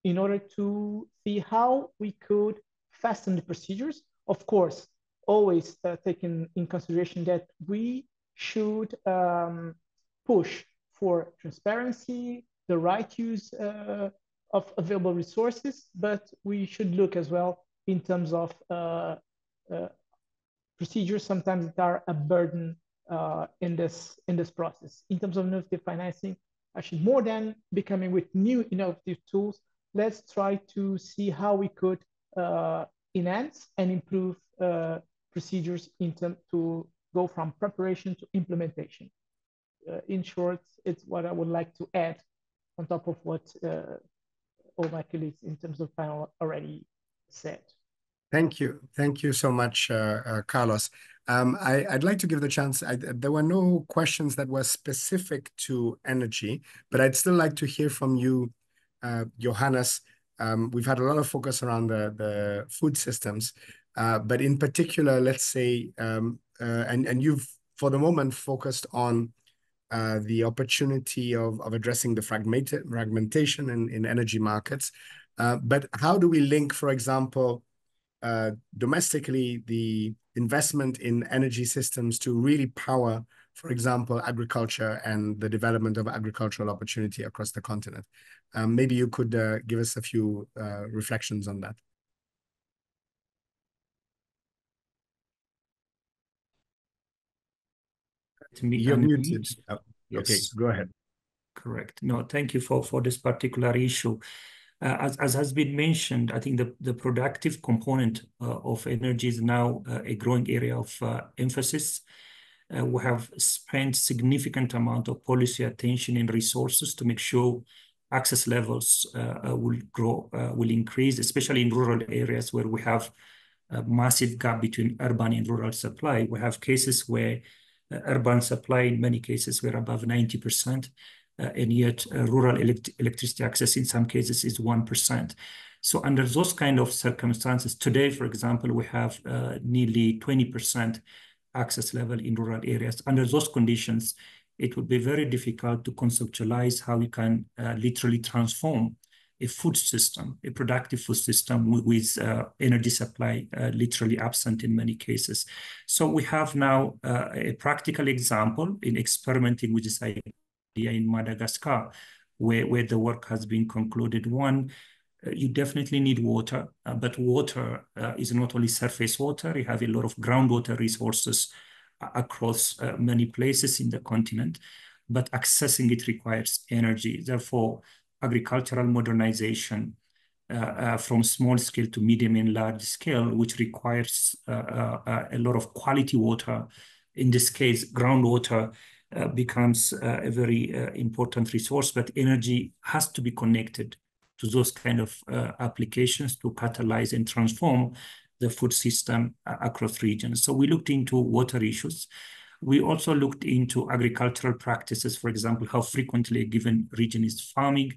S2: in order to see how we could fasten the procedures. Of course, always taking in consideration that we should push for transparency, the right use of available resources, but we should look as well in terms of procedures sometimes that are a burden in this process. In terms of innovative financing, actually more than becoming with new innovative tools, let's try to see how we could enhance and improve procedures to go from preparation to implementation. In short, it's what I would like to add on top of what all my colleagues in terms of panel already said.
S1: Thank you. Thank you so much, Carlos. I'd like to give the chance. There were no questions that were specific to energy, but I'd still like to hear from you, Johannes. We've had a lot of focus around the food systems, but in particular, let's say, and you've, for the moment, focused on the opportunity of addressing the fragmentation in energy markets. But how do we link, for example, domestically, the investment in energy systems to really power, for example, agriculture and the development of agricultural opportunity across the continent? Maybe you could give us a few reflections on that. You're muted. Oh, yes. Okay, go ahead.
S4: Correct. No, thank you for this particular issue. As has been mentioned, I think the productive component of energy is now a growing area of emphasis. We have spent significant amount of policy attention and resources to make sure access levels will increase, especially in rural areas where we have a massive gap between urban and rural supply. We have cases where urban supply, in many cases, we're above 90%. And yet rural electricity access in some cases is 1%. So under those kind of circumstances, today, for example, we have nearly 20% access level in rural areas. Under those conditions, it would be very difficult to conceptualize how we can literally transform a food system, a productive food system with energy supply literally absent in many cases. So we have now a practical example in experimenting with this idea in Madagascar, where the work has been concluded. One, you definitely need water, but water is not only surface water. You have a lot of groundwater resources across many places in the continent, but accessing it requires energy. Therefore, agricultural modernization from small scale to medium and large scale, which requires a lot of quality water, in this case, groundwater, becomes a very important resource, but energy has to be connected to those kind of applications to catalyze and transform the food system across regions. So we looked into water issues. We also looked into agricultural practices, for example, how frequently a given region is farming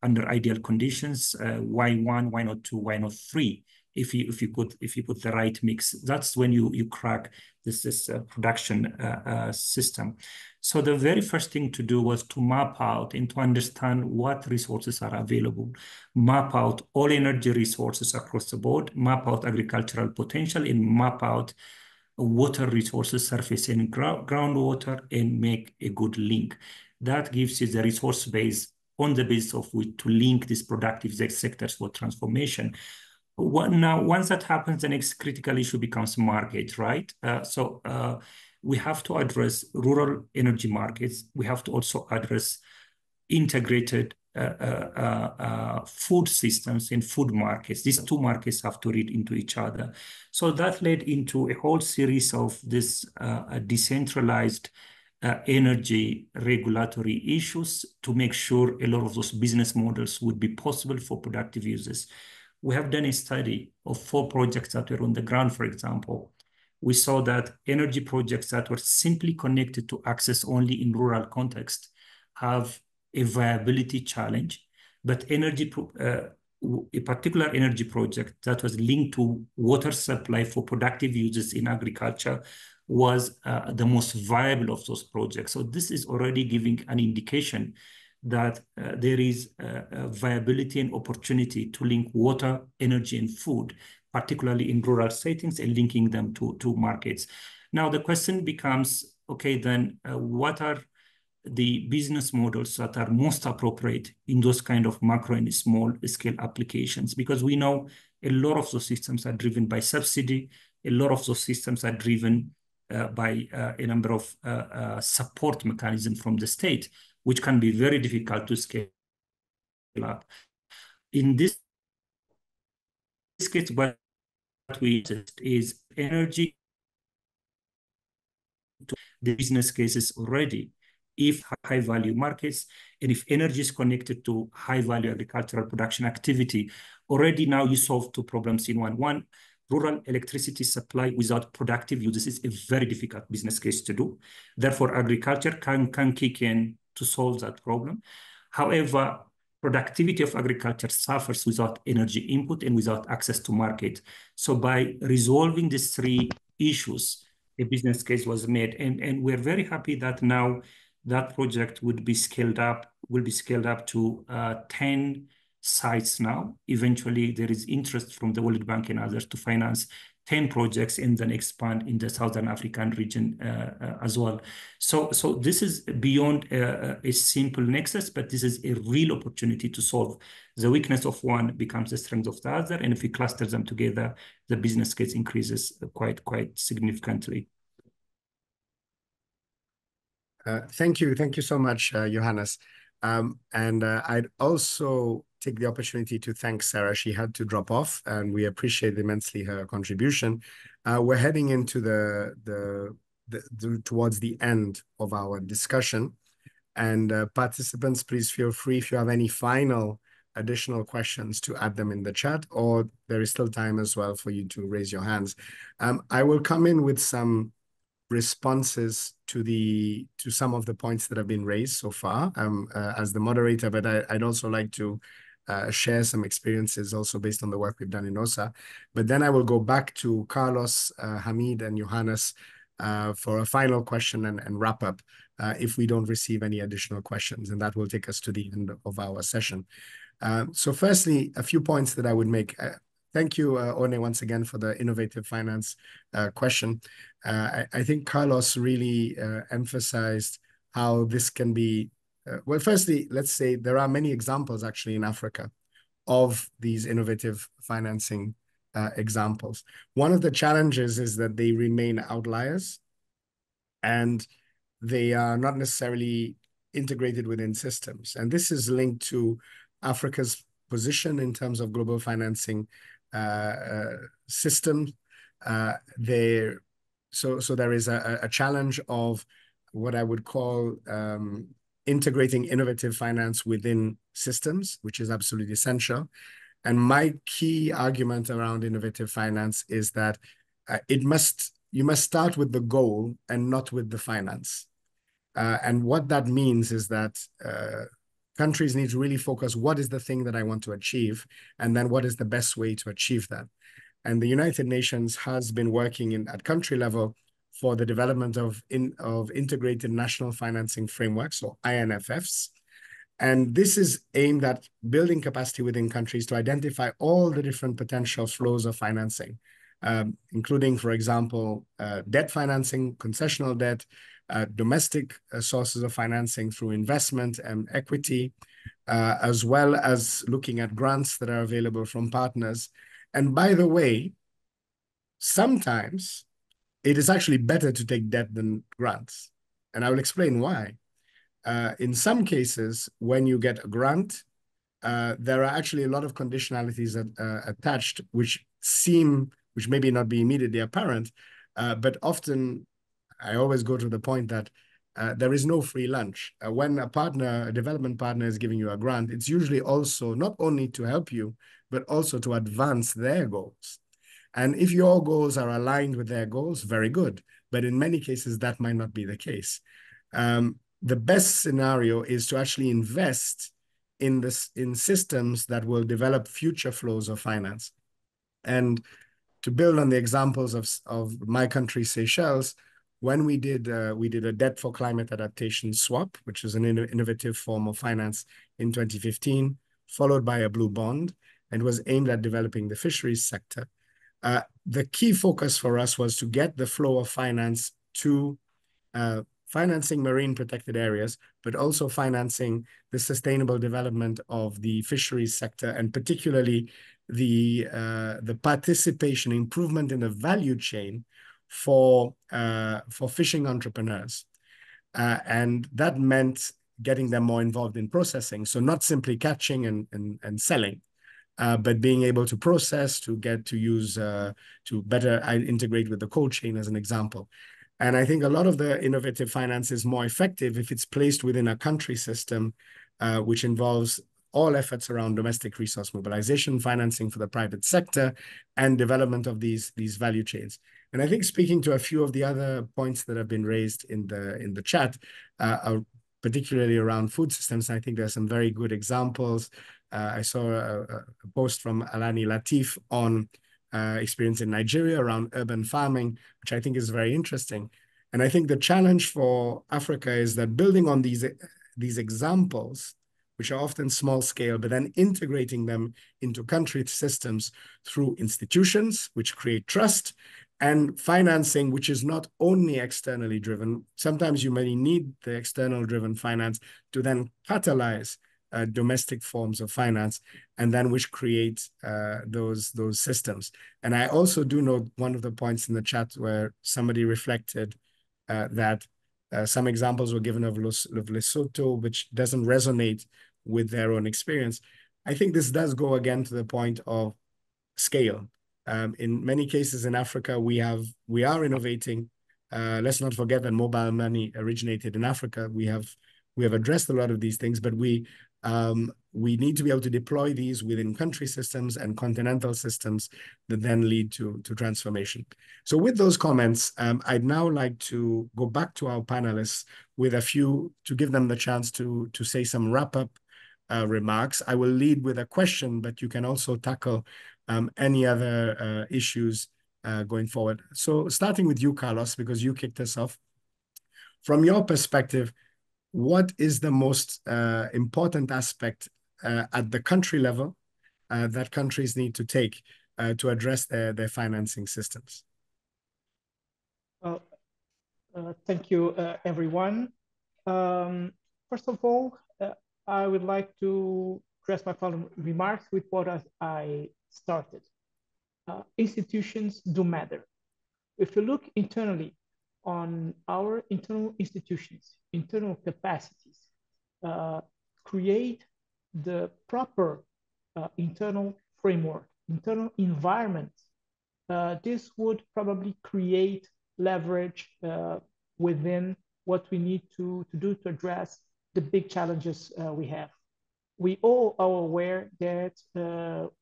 S4: under ideal conditions. Why one, why not two, why not three? If you put the right mix, that's when you crack this production system. So the very first thing to do was to map out and to understand what resources are available, map out all energy resources across the board, map out agricultural potential, and map out water resources, surface and groundwater, and make a good link. That gives you the resource base on the basis of which to link these productive sectors for transformation. Now, once that happens, the next critical issue becomes market, right? We have to address rural energy markets. We have to also address integrated food systems and food markets. These two markets have to read into each other. So that led into a whole series of this decentralized energy regulatory issues to make sure a lot of those business models would be possible for productive uses. We have done a study of 4 projects that were on the ground, for example. We saw that energy projects that were simply connected to access only in rural context have a viability challenge, but a particular energy project that was linked to water supply for productive uses in agriculture was the most viable of those projects. So this is already giving an indication that there is viability and opportunity to link water, energy, and food, particularly in rural settings, and linking them to markets. Now, the question becomes, okay, then what are the business models that are most appropriate in those kind of macro and small scale applications, because we know a lot of those systems are driven by subsidy. A lot of those systems are driven by a number of support mechanisms from the state, which can be very difficult to scale up. In this case, what we is energy to the business cases already. If high value markets, and if energy is connected to high value agricultural production activity, already now you solve two problems in one. One, rural electricity supply without productive use is a very difficult business case to do. Therefore, agriculture can kick in to solve that problem. However, productivity of agriculture suffers without energy input and without access to market. So by resolving these three issues, a business case was made. And we're very happy that now that project will be scaled up to 10 sites now. Eventually, there is interest from the World Bank and others to finance 10 projects and then expand in the Southern African region as well. So this is beyond a simple nexus, but this is a real opportunity to solve. The weakness of one becomes the strength of the other, and if we cluster them together, the business case increases quite significantly.
S1: Thank you so much, Johannes. I'd also take the opportunity to thank Sarah. She had to drop off, and we appreciate immensely her contribution. We're heading into towards the end of our discussion, and participants, please feel free if you have any final additional questions to add them in the chat, or there is still time as well for you to raise your hands. I will come in with some responses to some of the points that have been raised so far as the moderator, but I'd also like to share some experiences also based on the work we've done in OSAA. But then I will go back to Carlos, Hamid, and Johannes for a final question and wrap up if we don't receive any additional questions, and that will take us to the end of our session. So firstly, a few points that I would make. Thank you, One, once again for the innovative finance question. I think Carlos really emphasized how this can be. Well, firstly, let's say there are many examples actually in Africa of these innovative financing examples. One of the challenges is that they remain outliers and they are not necessarily integrated within systems. And this is linked to Africa's position in terms of global financing system. So there is a challenge of what I would call integrating innovative finance within systems, which is absolutely essential. And my key argument around innovative finance is that you must start with the goal and not with the finance. And what that means is that countries need to really focus, what is the thing that I want to achieve? And then what is the best way to achieve that? And the United Nations has been working at country level for the development of integrated national financing frameworks, or INFFs. And this is aimed at building capacity within countries to identify all the different potential flows of financing, including, for example, debt financing, concessional debt, domestic sources of financing through investment and equity, as well as looking at grants that are available from partners. And by the way, sometimes it is actually better to take debt than grants. And I will explain why. In some cases, when you get a grant, there are actually a lot of conditionalities attached, which maybe not be immediately apparent, but often I always go to the point that there is no free lunch. When a development partner is giving you a grant, it's usually also not only to help you, but also to advance their goals. And if your goals are aligned with their goals, very good. But in many cases, that might not be the case. The best scenario is to actually invest in systems that will develop future flows of finance. And to build on the examples of my country, Seychelles, when we did a debt for climate adaptation swap, which is an innovative form of finance in 2015, followed by a blue bond, and was aimed at developing the fisheries sector. The key focus for us was to get the flow of finance to financing marine protected areas, but also financing the sustainable development of the fisheries sector, and particularly the participation, improvement in the value chain for fishing entrepreneurs. And that meant getting them more involved in processing. So not simply catching and selling, but being able to process, to get to use, to better integrate with the cold chain, as an example. And I think a lot of the innovative finance is more effective if it's placed within a country system, which involves all efforts around domestic resource mobilization, financing for the private sector, and development of these value chains. And I think, speaking to a few of the other points that have been raised in the chat, particularly around food systems, I think there are some very good examples. I saw a post from Alani Latif on experience in Nigeria around urban farming, which I think is very interesting. And I think the challenge for Africa is that building on these examples, which are often small scale, but then integrating them into country systems through institutions, which create trust, and financing, which is not only externally driven. Sometimes you may need the external driven finance to then catalyze domestic forms of finance, and then which create those systems. And I also do know one of the points in the chat where somebody reflected that some examples were given of Lesotho, which doesn't resonate with their own experience. I think this does go again to the point of scale. In many cases in Africa, we are innovating. Let's not forget that mobile money originated in Africa. We have addressed a lot of these things, but we need to be able to deploy these within country systems and continental systems that then lead to transformation. So with those comments, I'd now like to go back to our panelists with a few, to give them the chance to say some wrap-up remarks. I will lead with a question, but you can also tackle any other issues going forward. So starting with you, Carlos, because you kicked us off. From your perspective, what is the most important aspect at the country level that countries need to take to address their financing systems?
S2: Well, thank you, everyone. First of all, I would like to address my following remarks with what I started. Institutions do matter. If you look internally on our internal institutions, internal capacities, create the proper internal framework, internal environment, this would probably create leverage within what we need to do to address the big challenges we have. We all are aware that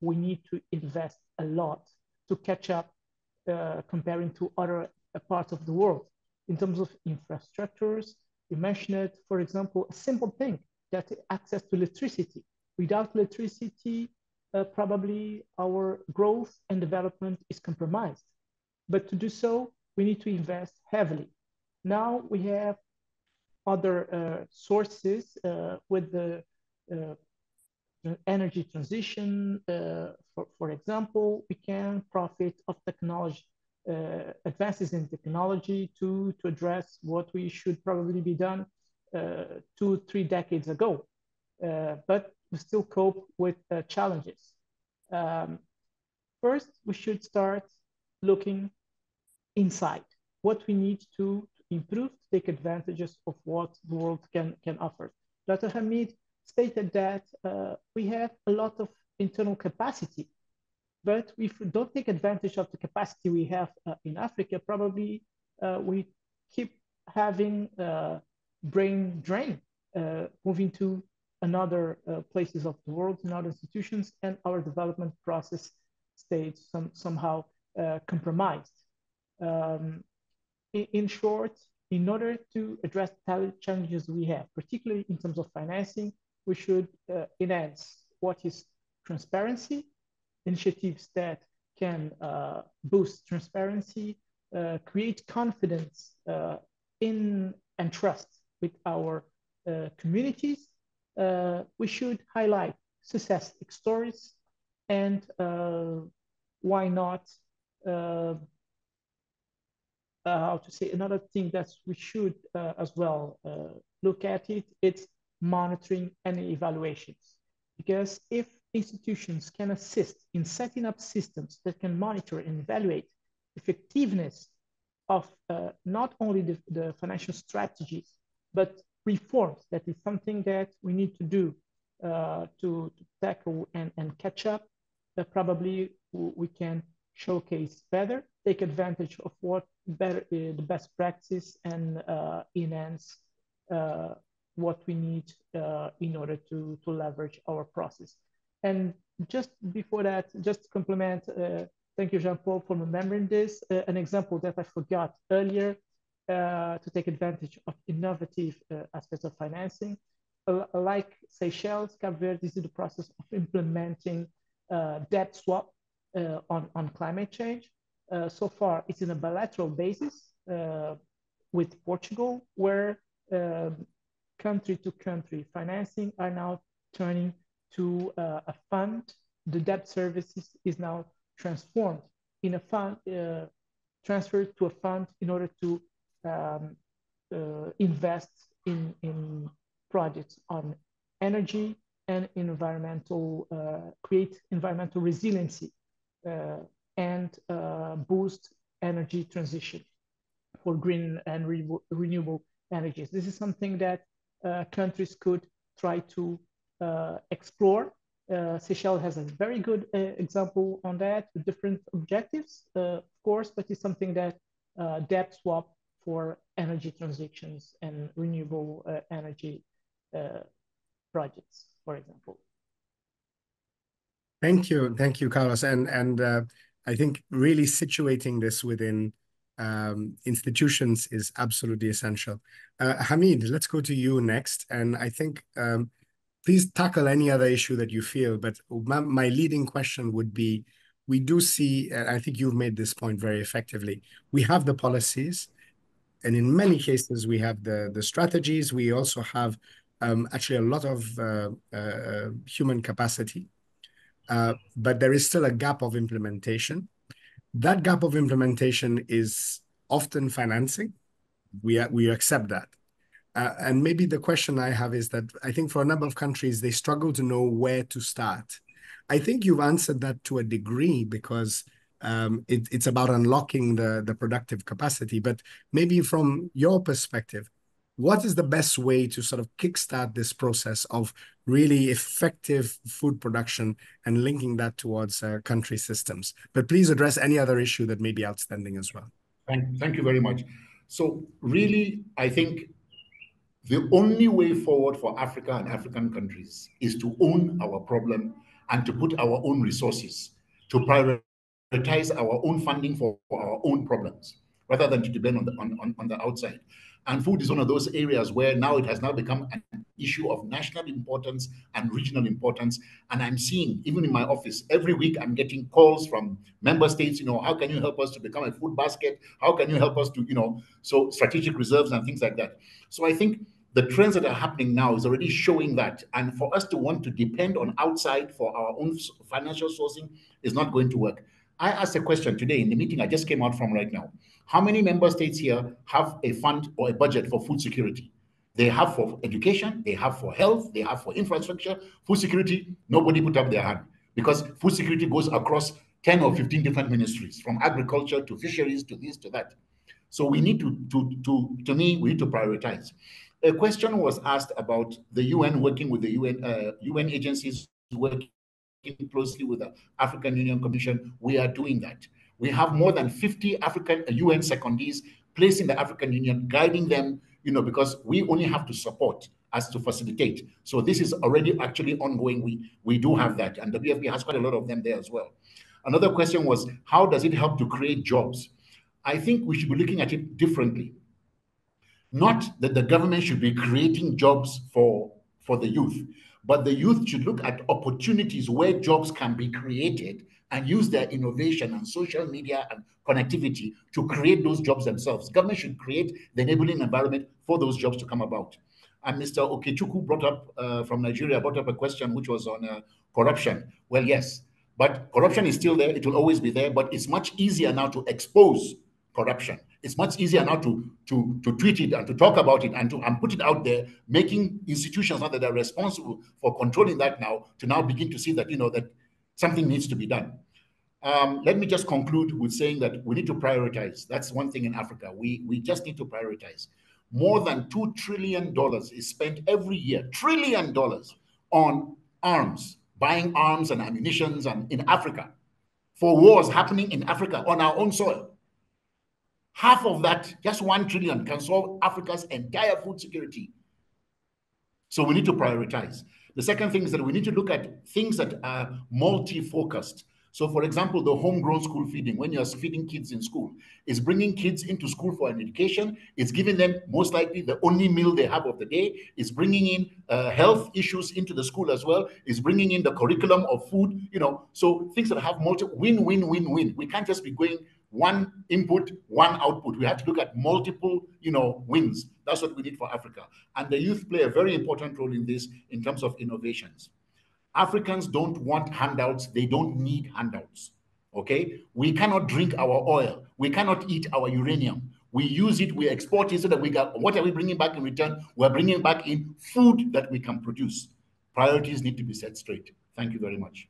S2: we need to invest a lot to catch up comparing to other parts of the world in terms of infrastructures. You mentioned it, for example, a simple thing, that access to electricity. Without electricity, probably our growth and development is compromised. But to do so, we need to invest heavily. Now we have other sources with the energy transition. For example, we can profit of technology, advances in technology to address what we should probably be done 2-3 decades ago. But we still cope with challenges. First, we should start looking inside what we need to improve, to take advantages of what the world can offer. Dr. Hamid stated that we have a lot of internal capacity, but if we don't take advantage of the capacity we have in Africa, probably we keep having brain drain, moving to another places of the world, in other institutions, and our development process stays somehow compromised. In short, in order to address the challenges we have, particularly in terms of financing, we should enhance what is transparency, initiatives that can boost transparency, create confidence in and trust with our communities. We should highlight success stories, and why not how to say, another thing that we should as well look at it's monitoring and evaluations. Because if institutions can assist in setting up systems that can monitor and evaluate effectiveness of not only the financial strategies, but reforms, that is something that we need to do to tackle and catch up, probably we can showcase better, take advantage of what better the best practice, and enhance what we need in order to leverage our process. And just before that, just to complement, thank you, Jean-Paul, for remembering this. An example that I forgot earlier, to take advantage of innovative aspects of financing. Like Seychelles, Cape Verde is in the process of implementing debt swap on climate change. So far, it's in a bilateral basis with Portugal, where country-to-country financing are now turning to a fund. The debt services is now transformed in a fund, transferred to a fund in order to invest in projects on energy and environmental, create environmental resiliency and boost energy transition for green and renewable energies. This is something that countries could try to explore. Seychelles has a very good example on that, with different objectives, of course, but it's something that debt swap for energy transitions and renewable energy projects, for example.
S1: Thank you, Carlos. And I think really situating this within institutions is absolutely essential. Hamid, let's go to you next. And I think please tackle any other issue that you feel. But my leading question would be, we do see, and I think you've made this point very effectively, we have the policies, and in many cases, we have the strategies. We also have actually a lot of human capacity. But there is still a gap of implementation. That gap of implementation is often financing. We accept that. And maybe the question I have is that I think for a number of countries, they struggle to know where to start. I think you've answered that to a degree, because it's about unlocking the productive capacity. But maybe from your perspective, what is the best way to sort of kickstart this process of really effective food production and linking that towards country systems? But please address any other issue that may be outstanding as well.
S5: Thank you very much. So really, I think the only way forward for Africa and African countries is to own our problem and to put our own resources, to prioritize our own funding for our own problems, rather than to depend on the outside. And food is one of those areas where now it has now become an issue of national importance and regional importance. And I'm seeing, even in my office, every week I'm getting calls from member states, how can you help us to become a food basket? How can you help us to, so strategic reserves and things like that. So I think the trends that are happening now is already showing that. And for us to want to depend on outside for our own financial sourcing is not going to work. I asked a question today in the meeting I just came out from right now. How many member states here have a fund or a budget for food security? They have for education, they have for health, they have for infrastructure. Food security, nobody put up their hand, because food security goes across 10 or 15 different ministries, from agriculture to fisheries to this to that. So we need to me, we need to prioritize. A question was asked about the UN working with the UN agencies, working closely with the African Union Commission. We are doing that. We have more than 50 African UN secondees placed in the African Union, guiding them, because we only have to support as to facilitate. So this is already actually ongoing. We do have that, and the WFP has quite a lot of them there as well. Another question was, how does it help to create jobs? I think we should be looking at it differently. Not that the government should be creating jobs for the youth, but the youth should look at opportunities where jobs can be created and use their innovation and social media and connectivity to create those jobs themselves. Government should create the enabling environment for those jobs to come about. And Mr. Okechukwu brought up, from Nigeria, brought up a question which was on corruption. Well, yes, but corruption is still there. It will always be there, but it's much easier now to expose corruption. It's much easier now to tweet it and to talk about it and put it out there, making institutions now that are responsible for controlling that now to now begin to see that, that something needs to be done. Let me just conclude with saying that we need to prioritize. That's one thing in Africa. We just need to prioritize. More than $2 trillion is spent every year, $1 trillion, on arms, buying arms and ammunitions and in Africa, for wars happening in Africa on our own soil. Half of that, just 1 trillion, can solve Africa's entire food security. So we need to prioritize. The second thing is that we need to look at things that are multi-focused. So, for example, the homegrown school feeding, when you're feeding kids in school, is bringing kids into school for an education. It's giving them most likely the only meal they have of the day. It's bringing in health issues into the school as well. It's bringing in the curriculum of food, so things that have win, win, win, win. We can't just be going one input, one output. We have to look at multiple, wins. That's what we need for Africa. And the youth play a very important role in this in terms of innovations. Africans don't want handouts. They don't need handouts, okay? We cannot drink our oil. We cannot eat our uranium. We use it, we export it so that we got, what are we bringing back in return? We're bringing back in food that we can produce. Priorities need to be set straight. Thank you very much.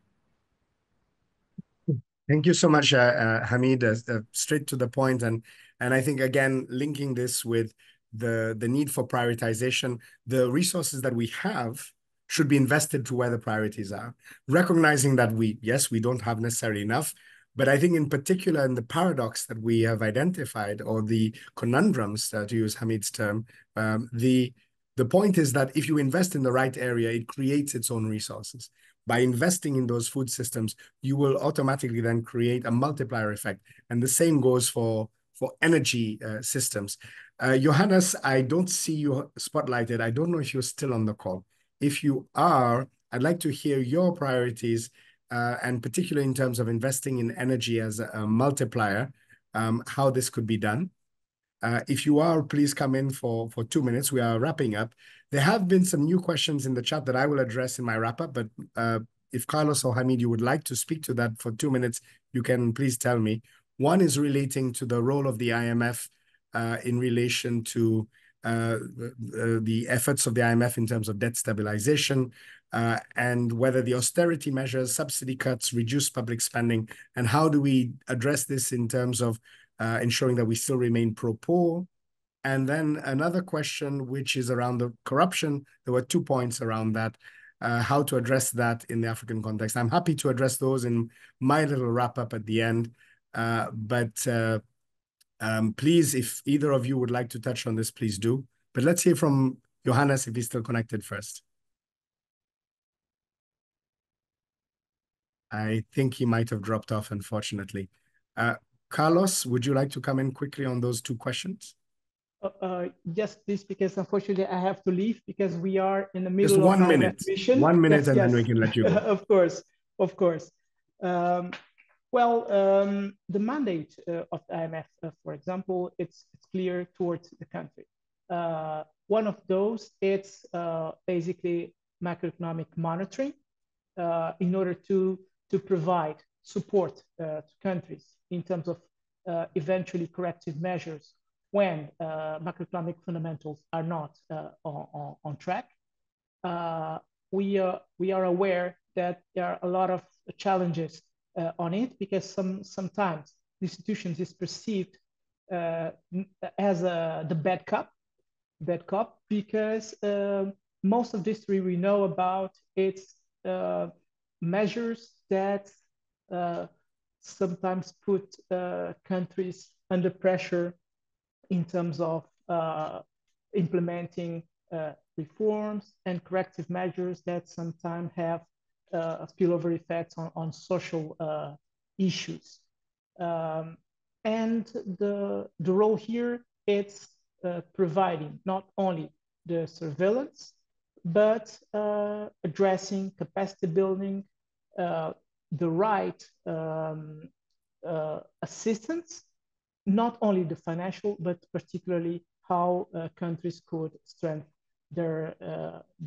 S1: Thank you so much, Hamid. Straight to the point, and I think, again, linking this with the need for prioritization, the resources that we have should be invested to where the priorities are, recognizing that we don't have necessarily enough, but I think in particular in the paradox that we have identified, or the conundrums, to use Hamid's term, the point is that if you invest in the right area, it creates its own resources. By investing in those food systems, you will automatically then create a multiplier effect. And the same goes for energy systems. Johannes, I don't see you spotlighted. I don't know if you're still on the call. If you are, I'd like to hear your priorities, and particularly in terms of investing in energy as a multiplier, how this could be done. If you are, please come in for 2 minutes. We are wrapping up. There have been some new questions in the chat that I will address in my wrap-up, but if Carlos or Hamid, you would like to speak to that for 2 minutes, you can please tell me. One is relating to the role of the IMF in relation to the efforts of the IMF in terms of debt stabilization, and whether the austerity measures, subsidy cuts, reduce public spending, and how do we address this in terms of ensuring that we still remain pro-poor. And then another question, which is around the corruption. There were 2 points around that, how to address that in the African context. I'm happy to address those in my little wrap-up at the end, but please, if either of you would like to touch on this, please do. But let's hear from Johannes if he's still connected first. I think he might have dropped off, unfortunately. Carlos, would you like to come in quickly on those 2 questions?
S2: Yes, please, because unfortunately I have to leave because we are in the middle
S1: Just 1
S2: of
S1: minute.
S2: mission.
S1: 1 minute,
S2: yes,
S1: and
S2: yes.
S1: then we can let you go.
S2: Of course. The mandate of the IMF, for example, it's clear towards the country. One of those, it's basically macroeconomic monitoring in order to provide support to countries in terms of eventually corrective measures when macroeconomic fundamentals are not on track. We are aware that there are a lot of challenges on it, because sometimes the institutions is perceived as the bad cop, because most of this we know about, it's measures that sometimes put countries under pressure in terms of implementing reforms and corrective measures that sometimes have spillover effects on social issues. And the role here, it's providing not only the surveillance, but addressing capacity building, the right assistance, not only the financial, but particularly how countries could strengthen their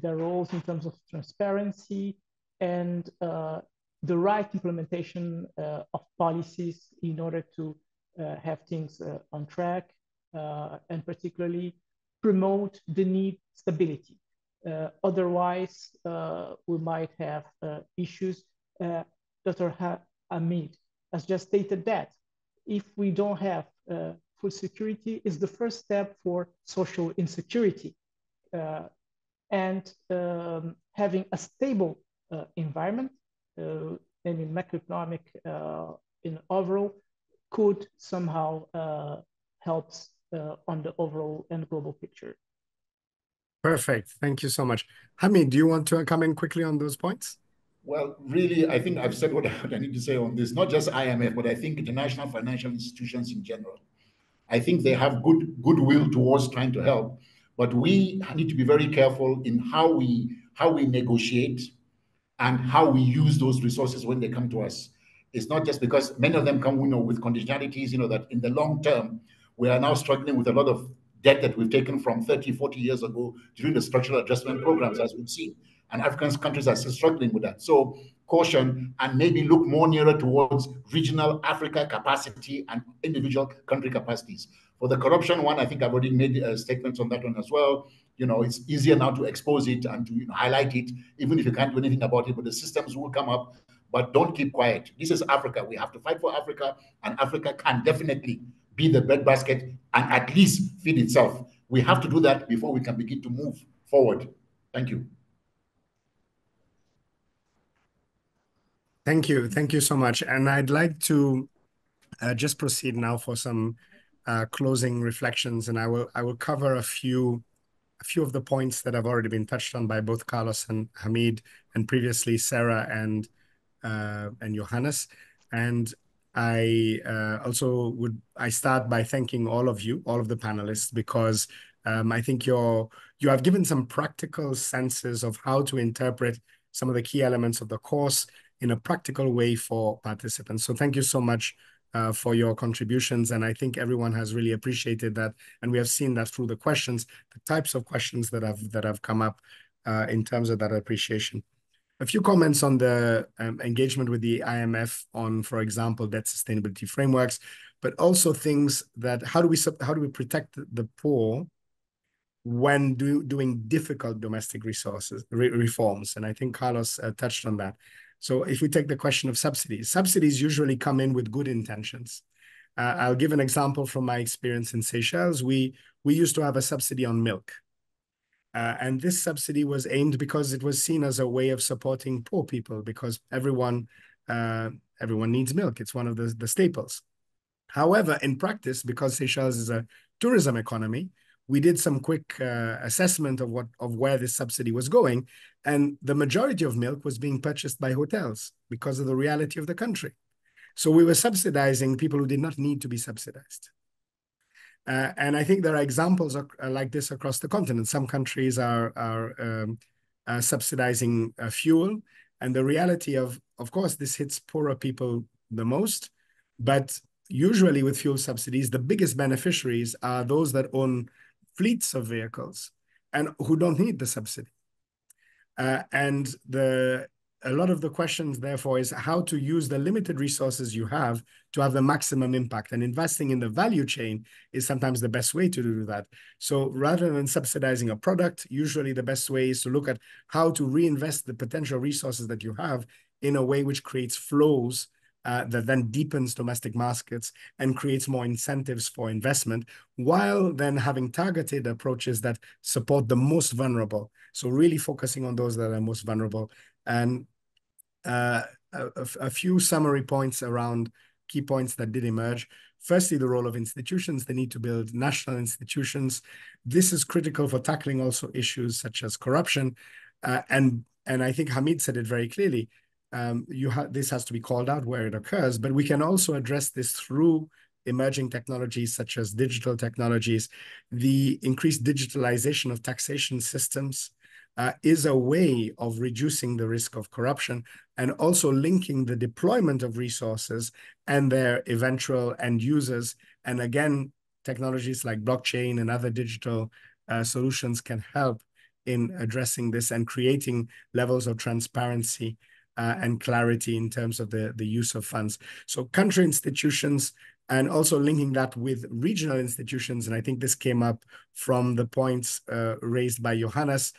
S2: roles in terms of transparency and the right implementation of policies in order to have things on track, and particularly promote the need stability. Otherwise, we might have issues. Dr. Hamid has just stated that if we don't have food security, is the first step for social insecurity. And having a stable environment and in macroeconomic in overall could somehow helps on the overall and global picture.
S1: Perfect. Thank you so much. Hamid, do you want to come in quickly on those points?
S5: Well, really, I think I've said what I need to say on this, not just IMF, but I think international financial institutions in general. I think they have goodwill towards trying to help, but we need to be very careful in how we negotiate and how we use those resources when they come to us. It's not just because many of them come, with conditionalities, that in the long term, we are now struggling with a lot of debt that we've taken from 30, 40 years ago during the structural adjustment programs, as we've seen. And African countries are still struggling with that. So caution, and maybe look more nearer towards regional Africa capacity and individual country capacities. For the corruption one, I think I've already made statements on that one as well. It's easier now to expose it and to highlight it, even if you can't do anything about it, but the systems will come up. But don't keep quiet. This is Africa. We have to fight for Africa, and Africa can definitely be the breadbasket and at least feed itself. We have to do that before we can begin to move forward. Thank you.
S1: Thank you. Thank you so much. And I'd like to just proceed now for some closing reflections, and I will cover a few of the points that have already been touched on by both Carlos and Hamid, and previously Sarah and Johannes. And I start by thanking all of you, all of the panelists, because I think you have given some practical senses of how to interpret some of the key elements of the course in a practical way for participants. So thank you so much for your contributions. And I think everyone has really appreciated that. And we have seen that through the questions, the types of questions that have come up in terms of that appreciation. A few comments on the engagement with the IMF on, for example, debt sustainability frameworks, but also things that how do we protect the poor when doing difficult domestic resources reforms? And I think Carlos touched on that. So if we take the question of subsidies usually come in with good intentions. I'll give an example from my experience in Seychelles. We used to have a subsidy on milk. And this subsidy was aimed because it was seen as a way of supporting poor people, because everyone needs milk. It's one of the staples. However, in practice, because Seychelles is a tourism economy, we did some quick assessment of where this subsidy was going, and the majority of milk was being purchased by hotels because of the reality of the country. So we were subsidizing people who did not need to be subsidized. And I think there are examples like this across the continent. Some countries are subsidizing fuel, and the reality of course, this hits poorer people the most, but usually with fuel subsidies, the biggest beneficiaries are those that own fleets of vehicles and who don't need the subsidy. And a lot of the questions, therefore, is how to use the limited resources you have to have the maximum impact. And investing in the value chain is sometimes the best way to do that. So rather than subsidizing a product, usually the best way is to look at how to reinvest the potential resources that you have in a way which creates flows that then deepens domestic markets and creates more incentives for investment, while then having targeted approaches that support the most vulnerable. So really focusing on those that are most vulnerable. And a few summary points around key points that did emerge. Firstly, the role of institutions. They need to build national institutions. This is critical for tackling also issues such as corruption. And I think Hamid said it very clearly. This has to be called out where it occurs, but we can also address this through emerging technologies such as digital technologies. The increased digitalization of taxation systems is a way of reducing the risk of corruption and also linking the deployment of resources and their eventual end users. And again, technologies like blockchain and other digital solutions can help in addressing this and creating levels of transparency and clarity in terms of the use of funds. So country institutions and also linking that with regional institutions. And I think this came up from the points raised by Johannes,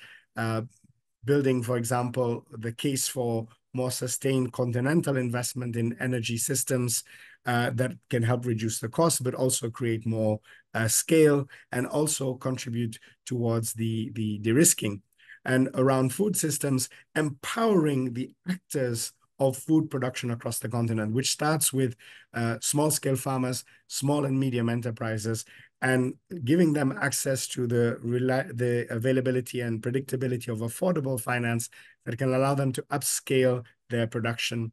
S1: building, for example, the case for more sustained continental investment in energy systems that can help reduce the cost, but also create more scale and also contribute towards the de-risking. And around food systems, empowering the actors of food production across the continent, which starts with small-scale farmers, small and medium enterprises, and giving them access to the availability and predictability of affordable finance that can allow them to upscale their production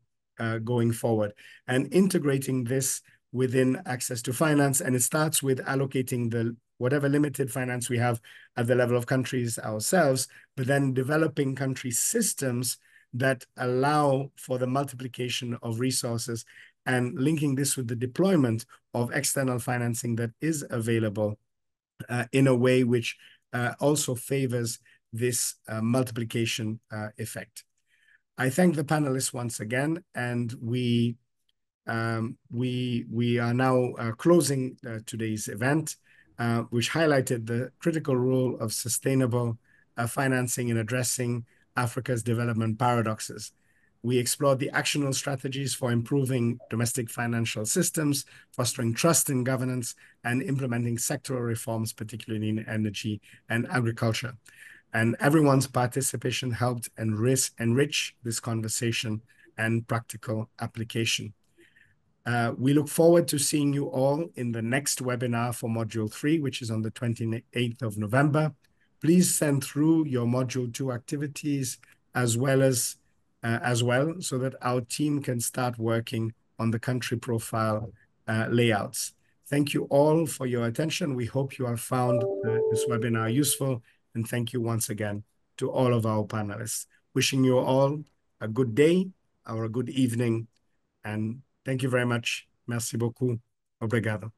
S1: going forward, and integrating this within access to finance. And it starts with allocating whatever limited finance we have at the level of countries ourselves, but then developing country systems that allow for the multiplication of resources and linking this with the deployment of external financing that is available in a way which also favors this multiplication effect. I thank the panelists once again, and we are now closing today's event, which highlighted the critical role of sustainable financing in addressing Africa's development paradoxes. We explored the actionable strategies for improving domestic financial systems, fostering trust in governance, and implementing sectoral reforms, particularly in energy and agriculture. And everyone's participation helped enrich this conversation and practical application. We look forward to seeing you all in the next webinar for Module 3, which is on the 28th of November. Please send through your Module 2 activities as well, so that our team can start working on the country profile layouts. Thank you all for your attention. We hope you have found this webinar useful, and thank you once again to all of our panelists. Wishing you all a good day or a good evening, and thank you very much. Merci beaucoup. Obrigado.